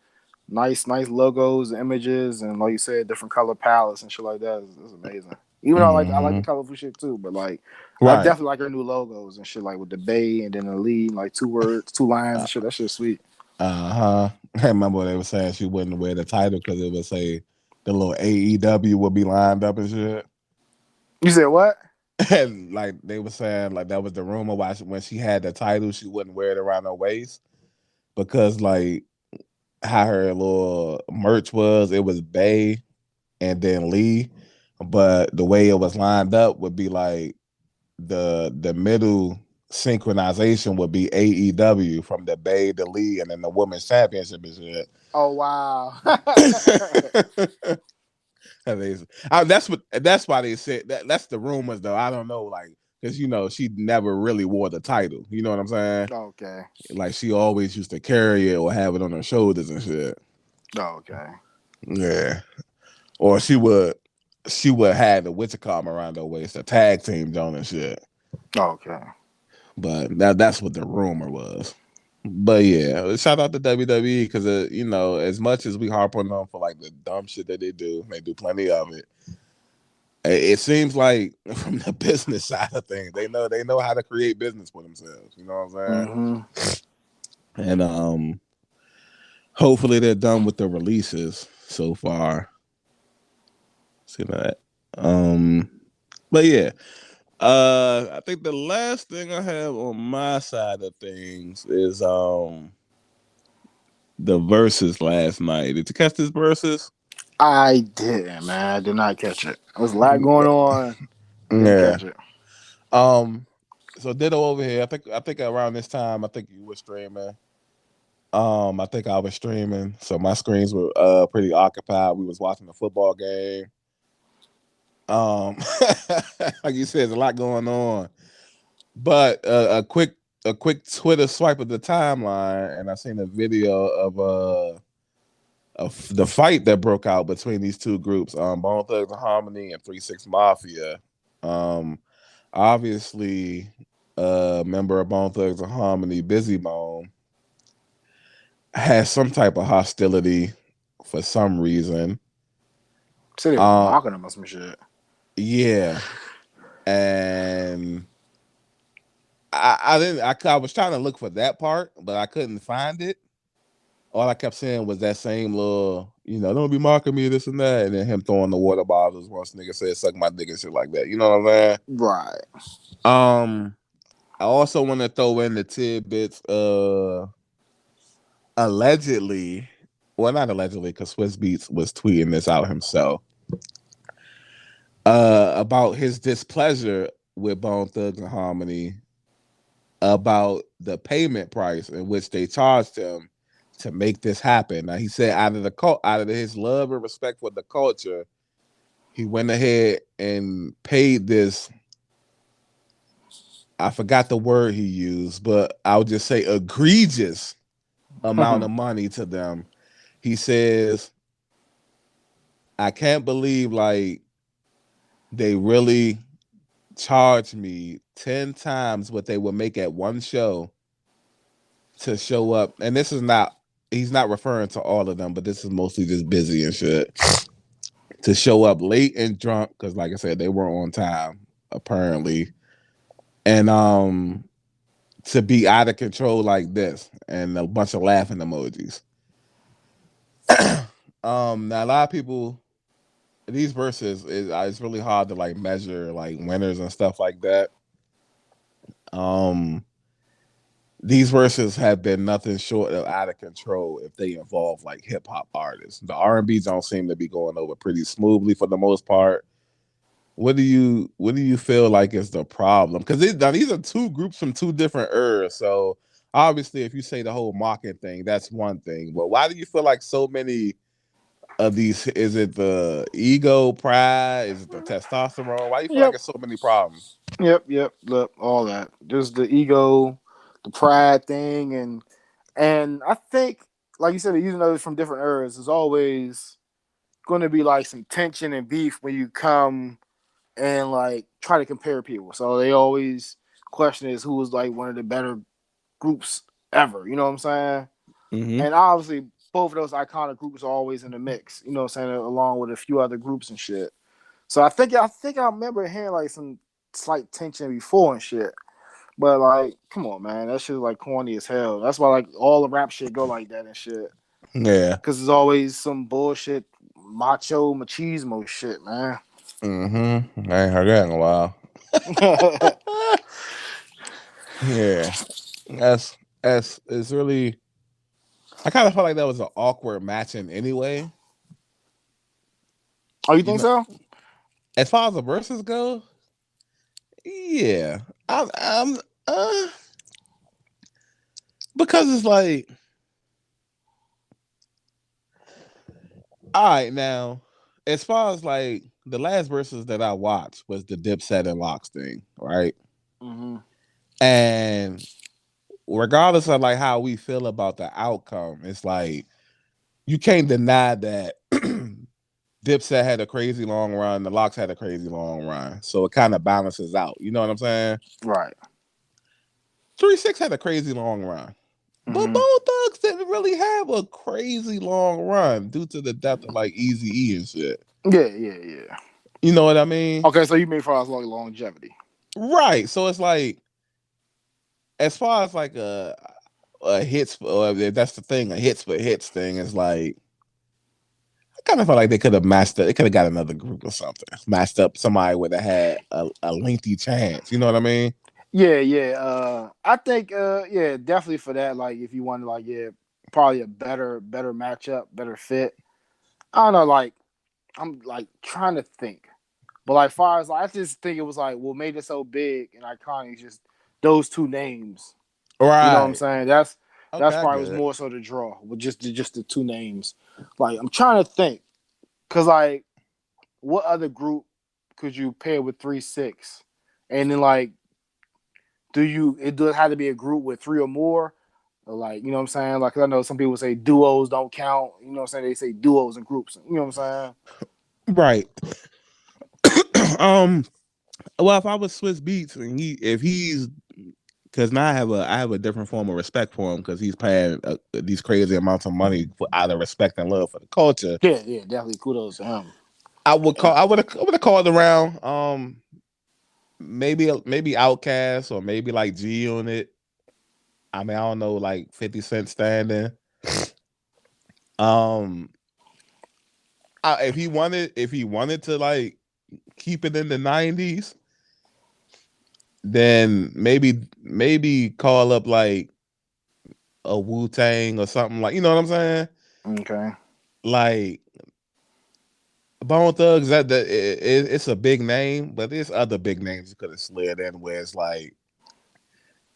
nice logos, images, and like you said, different color palettes and shit like that is amazing. Even though I like the hmm colorful shit too, but like I right. definitely like her new logos and shit like with the bay and then the lead, like two words, two lines and shit. That shit's sweet. Uh-huh. I remember they were saying she wouldn't wear the title because it would say the little AEW would be lined up and shit. You said what? And like they were saying, like that was the rumor why when she had the title, she wouldn't wear it around her waist because like how her little merch was, it was Bay and then Lee, but the way it was lined up would be like the middle synchronization would be AEW from the Bay to Lee and then the women's championship and shit. Oh wow. That's why they said that. That's the rumors though. I don't know, like because she never really wore the title. You know what I'm saying? Okay. Like she always used to carry it or have it on her shoulders and shit. Okay. Yeah, or she would have the Witchcom around her waist, a tag team on and shit. Okay. But that's what the rumor was. But yeah, shout out to WWE because as much as we harp on them for like the dumb shit that they do plenty of it. It seems like from the business side of things, they know how to create business for themselves. You know what I'm Mm-hmm. saying? And hopefully they're done with the releases so far. See that? Um, but yeah, I think the last thing I have on my side of things is the verses last night. Did you catch this verses? I didn't, man. I did not catch it. There was a lot going on. Didn't Yeah. catch it. Um. So ditto over here. I think around this time, I think you were streaming. I think I was streaming, so my screens were pretty occupied. We was watching the football game. Um, like you said, there's a lot going on. But a quick Twitter swipe of the timeline, and I seen a video of the fight that broke out between these two groups, Bone Thugs and Harmony and 3 6 Mafia. Um, obviously, member of Bone Thugs and Harmony, Busy Bone, has some type of hostility for some reason. Said they was Uh, mocking him or some shit. yeah, and I didn't. I was trying to look for that part, but I couldn't find it. All I kept saying was that same little, don't be mocking me, this and that, and then him throwing the water bottles once nigga said suck my dick and shit like that. You know what I'm saying? Right. I also want to throw in the tidbits. Allegedly, well, not allegedly, because Swiss Beats was tweeting this out himself. About his displeasure with Bone Thugs and Harmony about the payment price in which they charged him to make this happen. Now he said out of his love and respect for the culture, he went ahead and paid this. I forgot the word he used, but I'll just say egregious amount of money to them. He says, I can't believe like they really charge me 10 times what they would make at one show to show up. And this is not, he's not referring to all of them, but this is mostly just busy and shit. To show up late and drunk, because like I said, they weren't on time, apparently. And to be out of control like this and a bunch of laughing emojis. Now a lot of people, these verses is it's really hard to like measure like winners and stuff like that. Um, these verses have been nothing short of out of control if they involve like hip hop artists. The R&B don't seem to be going over pretty smoothly for the most part. What do you feel like is the problem? Because these are two groups from two different eras. So obviously, if you say the whole mocking thing, that's one thing. But why do you feel like so many of these? Is it the ego, pride? Is it the testosterone? Why do you feel like Yep, it's so many problems? yep. Look, all that. Just the ego, the pride thing, and I think, like you said, even though it's from different eras, there's always going to be like some tension and beef when you come and like try to compare people. So they always question is who was like one of the better groups ever. You know what I'm saying? Mm-hmm. And obviously, both of those iconic groups are always in the mix. You know what I'm saying? Along with a few other groups and shit. So I think I remember hearing like some slight tension before and shit. But like, come on, man, that shit is like corny as hell. That's why like all the rap shit go like that and shit. Yeah. Cause there's always some bullshit macho machismo shit, man. Mm-hmm. I ain't heard that in a while. Yeah. That's it's really. I kind of felt like that was an awkward matching anyway. Oh, you You think know, so? as far as the verses go, yeah, I'm because it's like, all right, now, as far as like the last verses that I watched was the Dipset and Locks thing, right? Mm-hmm. And regardless of like how we feel about the outcome, it's like you can't deny that Dipset had a crazy long run, the Locks had a crazy long run, so it kind of balances out. You know what I'm saying? Right. 3-6 had a crazy long run. But Mm-hmm. Bone Thugs didn't really have a crazy long run due to the death of like Easy E and shit. Yeah. You know what I mean? Okay, so you mean for us like longevity? Right. So it's like, as far as like a hits, or if that's the thing, a hits for hits thing is like, I kind of felt like they could have matched up. They could have got another group or something, matched up somebody would have had a lengthy chance. You know what I mean? Yeah. I think yeah, definitely for that. Like if you want to like yeah, probably a better matchup, better fit. I don't know, like I'm like trying to think. But like far as like, I just think it was like what made it so big and iconic is just those two names. You know what I'm Right. saying? Okay, That's I probably get was it. more so the draw with just the two names. Like I'm trying to think. Cause like what other group could you pair with 3-6? And then like it does have to be a group with three or more? Or like, you know what I'm saying? Like I know some people say duos don't count. You know what I'm saying? They say duos and groups. You know what I'm saying? Right. um. Well, if I was Swiss Beats and if he's, because now I have a different form of respect for him because he's paying these crazy amounts of money for out of respect and love for the culture. Yeah, definitely kudos to him. I Yeah. would have called around maybe Outcast or maybe like G on it. I mean, I don't know, like 50 Cent standing. Um, if he wanted to like keep it in the 90s, then maybe call up like a Wu Tang or something, like, you know what I'm saying? Okay. Like Bone Thugs, it's a big name, but there's other big names you could have slid in where it's like,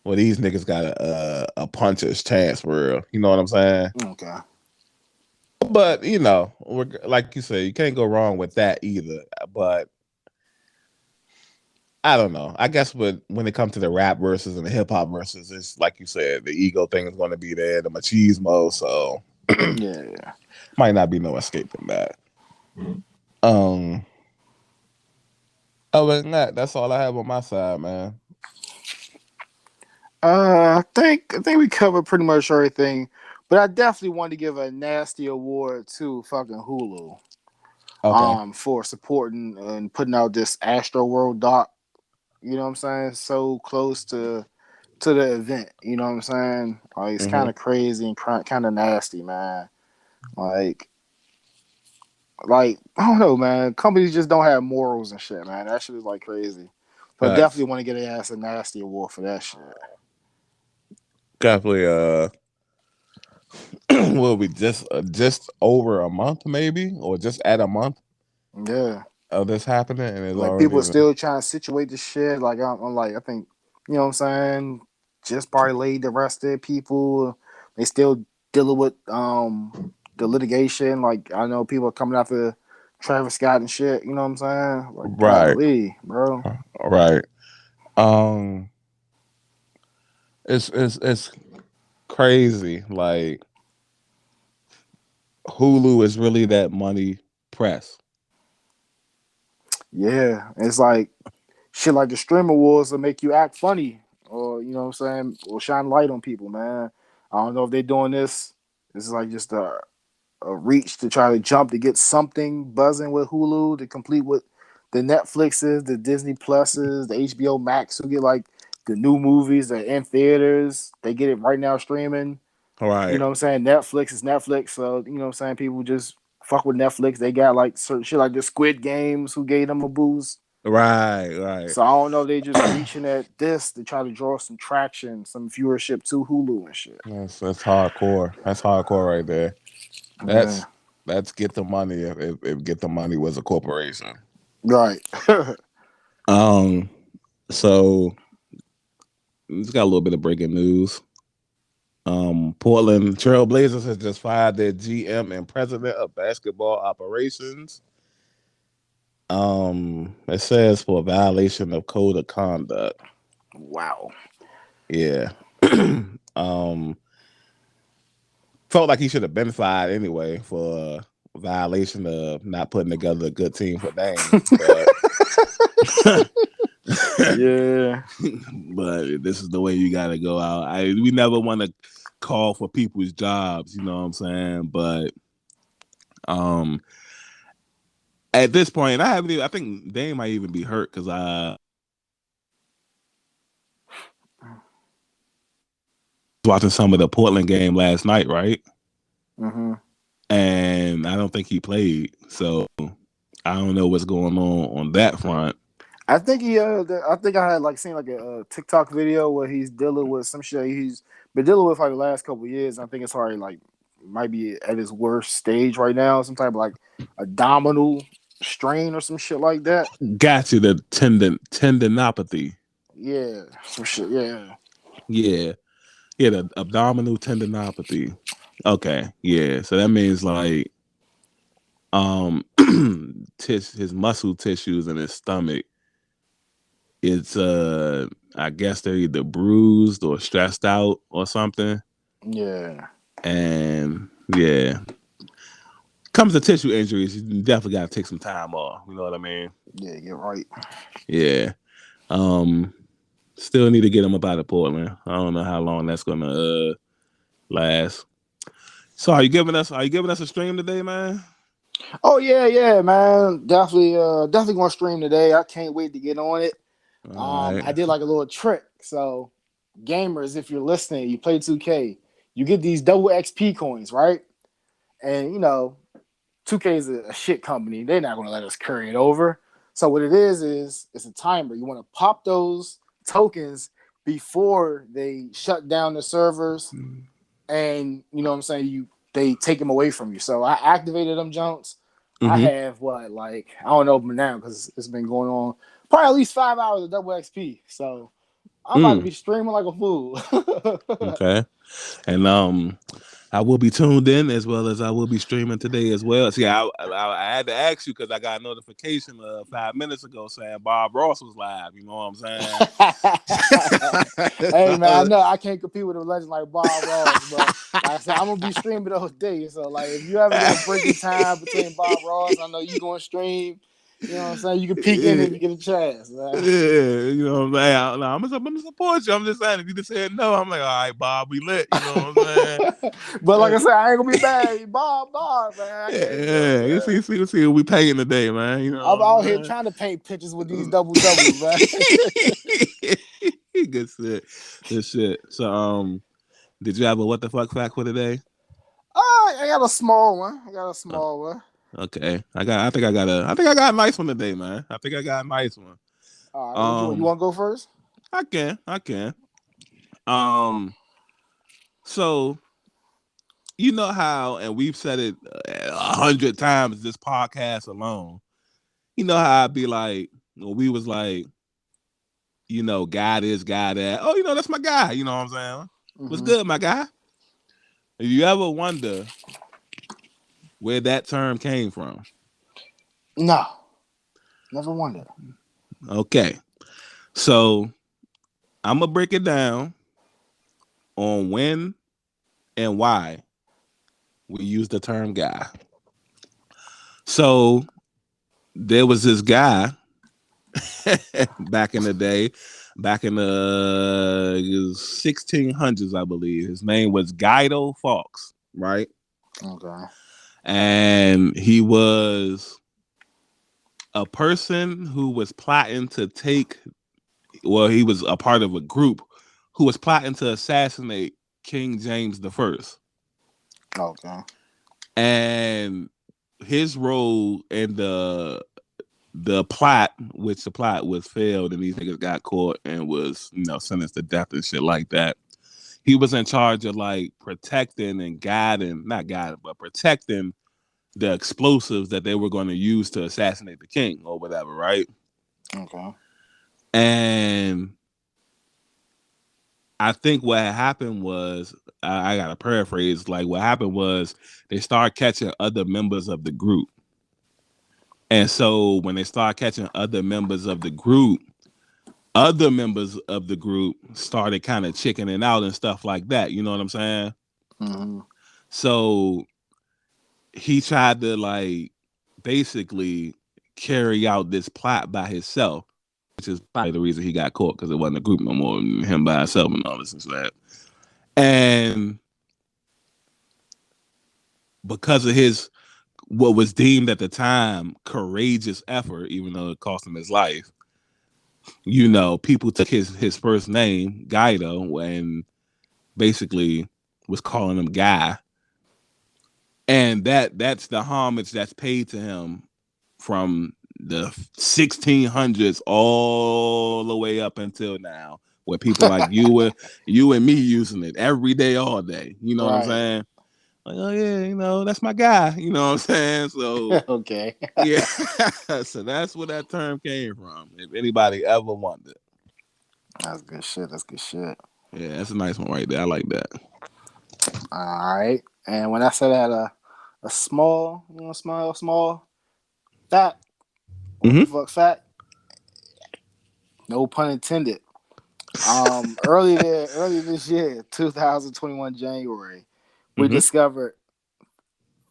well, these niggas got a puncher's chance for real. You know what I'm saying? Okay. But like you said, you can't go wrong with that either. But I don't know. I guess when it comes to the rap verses and the hip hop verses, it's like you said, the ego thing is going to be there, the machismo. So Yeah. might not be no escaping that. Um, Other than that, that's all I have on my side, man. I think we covered pretty much everything, but I definitely want to give a nasty award to fucking Hulu. Okay. For supporting and putting out this Astro World doc. You know what I'm saying? So close to the event. You know what I'm saying? Like it's kind Hmm. of crazy and kind of nasty, man. Like like I don't know, man. Companies just don't have morals and shit, man. That shit is like crazy. So I Facts. definitely want to get a ass a nasty award for that shit. Definitely. Will be just over a month, maybe, or just at a month Yeah. of this happening, and it's Like people are already still trying to situate the shit. Like I'm like I think you know what I'm saying. Just probably laid the rest of the people. They still dealing with the litigation. Like I know people are coming after Travis Scott and shit. You know what I'm saying? Like right, golly, bro. right. Um, it's crazy. Like Hulu is really that money press. Yeah, it's like shit. Like the streamer wars will make you act funny, or you know what I'm saying, or shine light on people, man. I don't know if they're doing this. This is like just a reach to try to jump to get something buzzing with Hulu to complete what the Netflixes, the Disney Pluses, the HBO Max who get like the new movies that are in theaters. They get it right now streaming. You Right, know what I'm saying? Netflix is Netflix, so you know what I'm saying. People just fuck with Netflix. They got like certain shit like the Squid Games who gave them a boost. right, right. So I don't know. If they just reaching at this to try to draw some traction, some viewership to Hulu and shit. That's hardcore. That's hardcore right there. Yeah. That's that's get the money if get the money was a corporation. Right. Um, so it's got a little bit of breaking news. Portland Trailblazers has just fired their GM and president of basketball operations. It says for a violation of code of conduct. Wow. Yeah. um, felt like he should have been fired anyway for a violation of not putting together a good team for Dame, but Yeah. but this is the way you got to go out. We never want to call for people's jobs, you know what I'm saying? But um, at this point, I haven't. Even, I think Dame might even be hurt because I was watching some of the Portland game last night, right? Hmm. And I don't think he played, so I don't know what's going on that front. I think I think I had like seen like a TikTok video where he's dealing with some shit he's been dealing with like the last couple of years. I think it's already like might be at his worst stage right now. Some type of like abdominal strain or some shit like that. Got you the tendinopathy. Yeah, some shit. Yeah, Yeah, yeah, the abdominal tendinopathy. Okay, yeah. So that means like um his muscle tissues in his stomach. It's I guess they're either bruised or stressed out or something. yeah, And yeah, comes to tissue injuries, you definitely got to take some time off. You know what I mean? yeah. You're right. Yeah. Um, still need to get him up out of Portland. I don't know how long that's gonna last. So are you giving us a stream today, man? Oh yeah, yeah, man. Definitely gonna stream today. I can't wait to get on it. All right. I did like a little trick. So gamers, if you're listening, you play 2K, you get these double XP coins, right? And you know, 2K is a shit company. They're not gonna let us carry it over. So what it is it's a timer. You want to pop those tokens before they shut down the servers, and you know what I'm saying. They take them away from you. So I activated them junks. I Mm-hmm. have what like I don't know now because it's been going on probably at least 5 hours of double XP. So I'm about to Mm. be streaming like a fool. Okay. And I will be tuned in as well as I will be streaming today as well. See, I had to ask you because I got a notification 5 minutes ago saying Bob Ross was live. You know what I'm saying? Hey man, I So, know I can't compete with a legend like Bob Ross, but like I said, I'm gonna be streaming those days. So like, if you ever get a break in time between Bob Ross, I know you gonna stream. You know what I'm saying? You can peek in if you get a chance, man. Yeah, you know what I'm saying? I'm gonna support you. I'm just saying, if you just said no, I'm like, all right, Bob, we lit. You know what I'm saying? But like I said, I ain't gonna be bad. Bob, man. I can't, you know Yeah, what I'm saying? you see what we paying today, man. You I'm know out what here I'm trying to paint pictures with these double doubles, man. saying? Good shit. Good shit. So, did you have a what the fuck fact for today? I got a small one. I got a Uh, small one. okay, I think I got a nice one today, man. I think I got a nice one. All right, what you want? You Um, want to go first? I can. Um, so you know how, and we've said it 100 times this podcast alone. You know how I'd be like, when we was like, guy this, guy that. Oh, that's my guy. You know what I'm saying? What's Mm-hmm. good, my guy? If you ever wonder where that term came from, No, never wondered. okay. So I'm gonna break it down on when and why we use the term guy. So there was this guy back in the day, back in the 1600s, I believe. His name was Guido Fawkes, right? Okay. And he was a person who was plotting to take, well, he was a part of a group who was plotting to assassinate King James the First. Okay. And his role in the plot, which the plot was failed, and these niggas got caught and was sentenced to death and shit like that. He was in charge of like protecting and guiding, not guiding, but protecting the explosives that they were going to use to assassinate the king or whatever, right? Okay. And I think what happened was, I got to paraphrase, like what happened was they started catching other members of the group. And so when they start catching other members of the group started kind of chickening out and stuff like that. You know what I'm saying? Mm-hmm. So he tried to like basically carry out this plot by himself, which is probably the reason he got caught, because it wasn't a group no more, him by himself and all this and that. And because of his what was deemed at the time courageous effort, even though it cost him his life, people took his first name, Guido, and basically was calling him Guy. And that's the homage that's paid to him from the 1600s all the way up until now, where people like you and me using it every day, all day. You know what I'm Right. saying? Like, oh yeah, that's my guy. You know what I'm saying? So Okay. yeah, so that's where that term came from. If anybody ever wondered, That's good shit. That's good shit. yeah, that's a nice one right there. I like that. All right. And when I said I had a small, small fat, what the Mm-hmm. fuck fat? No pun intended. Earlier this year, 2021 January, we Mm-hmm. discovered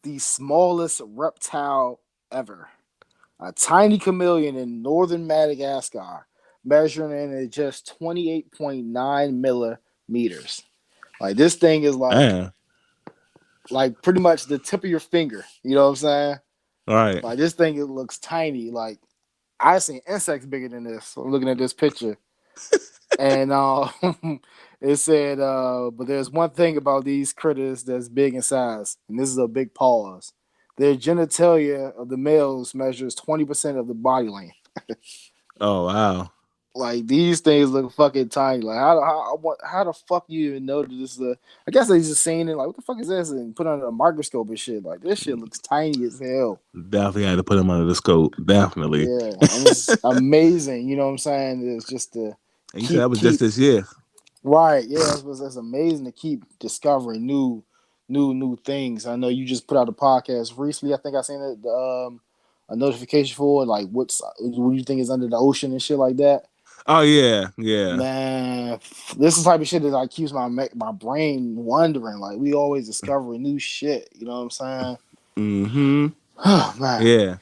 the smallest reptile ever. A tiny chameleon in northern Madagascar, measuring in at just 28.9 millimeters. Like this thing is Damn. like pretty much the tip of your finger. You know what I'm saying? All right. Like this thing, it looks tiny. Like I've seen insects bigger than this. So I'm looking at this picture, and it said, but there's one thing about these critters that's big in size, and this is a big pause. Their genitalia of the males measures 20% of the body length. Oh wow. Like these things look fucking tiny. Like how the fuck you even know that this is a? I guess they just seen it. Like what the fuck is this? And put under a microscope and shit. Like this shit looks tiny as hell. Definitely had to put him under the scope. Definitely. Yeah, and it's amazing. You know what I'm saying? It's just to And you said that keep was just keep this year. right. Yeah, it's amazing to keep discovering new things. I know you just put out a podcast recently. I think I seen it. A notification for it, like what do you think is under the ocean and shit like that. Oh yeah, yeah. Man, this is the type of shit that like keeps my brain wondering. Like we always discovering new shit. You know what I'm saying? Mm-hmm. Oh man. Yeah.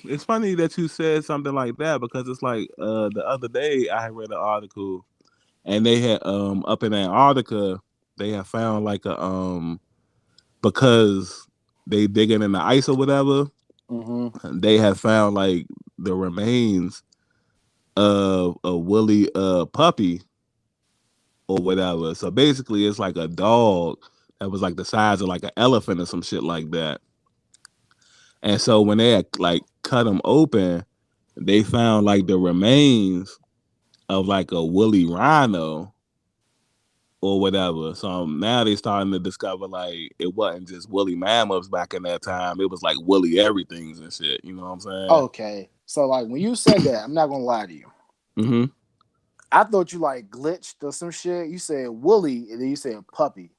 It's funny that you said something like that because it's like the other day I had read an article and they had up in Antarctica they had found like a because they digging in the ice or whatever, Mm-hmm. they had found like the remains of a woolly puppy or whatever. So basically it's like a dog that was like the size of like an elephant or some shit like that. And so when they had like cut him open, they found like the remains of like a woolly rhino or whatever. So now they starting to discover like it wasn't just woolly mammoths back in that time. It was like woolly everything's and shit. You know what I'm saying? Okay. So like when you said that, I'm not gonna lie to you. Mm-hmm. I thought you like glitched or some shit. You said woolly and then you said puppy.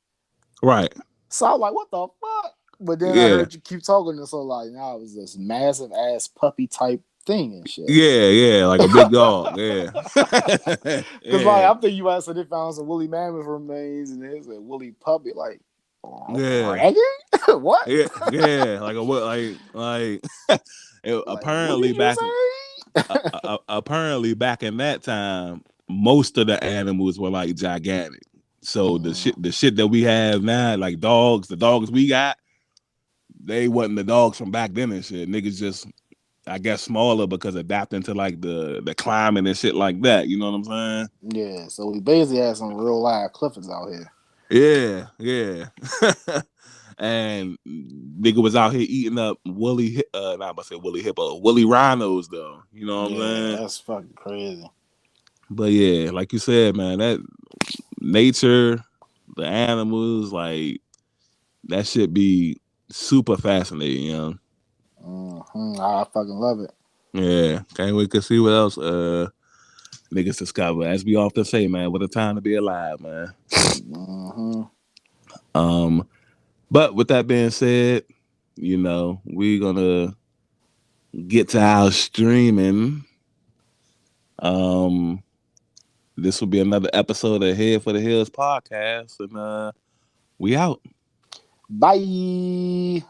Right. So I was like, what the fuck? But then I Yeah. heard you keep talking, and so like now it was this massive ass puppy type thing and shit. Yeah. Yeah. Like a big dog. Yeah. Cause like yeah. I'm thinking you might say they found some woolly mammoth remains and there's a woolly puppy. Like, Yeah. Reggie? What? Yeah. Yeah. Like a what? Like, what Apparently did you back say? apparently back in that time, most of the animals were like gigantic. So the shit that we have now, like dogs, the dogs we got, they wasn't the dogs from back then and shit. Niggas just I guess smaller because adapting to like the climate and shit like that. You know what I'm saying? Yeah, so we basically had some real live Cliffords out here. Yeah, yeah. And nigga was out here eating up woolly, not about to say woolly hippo, woolly rhinos though. You know what I'm Yeah, saying? that's fucking crazy. But yeah, like you said, man, that nature, the animals, like that should be super fascinating, you know. I fucking love it. Yeah, can't wait to see what else niggas discover. As we often say, man, what a time to be alive, man. Mm-hmm. Um, but with that being said, you know, we're gonna get to our streaming. Um, this will be another episode of Head for the Hills podcast, and we out. Bye.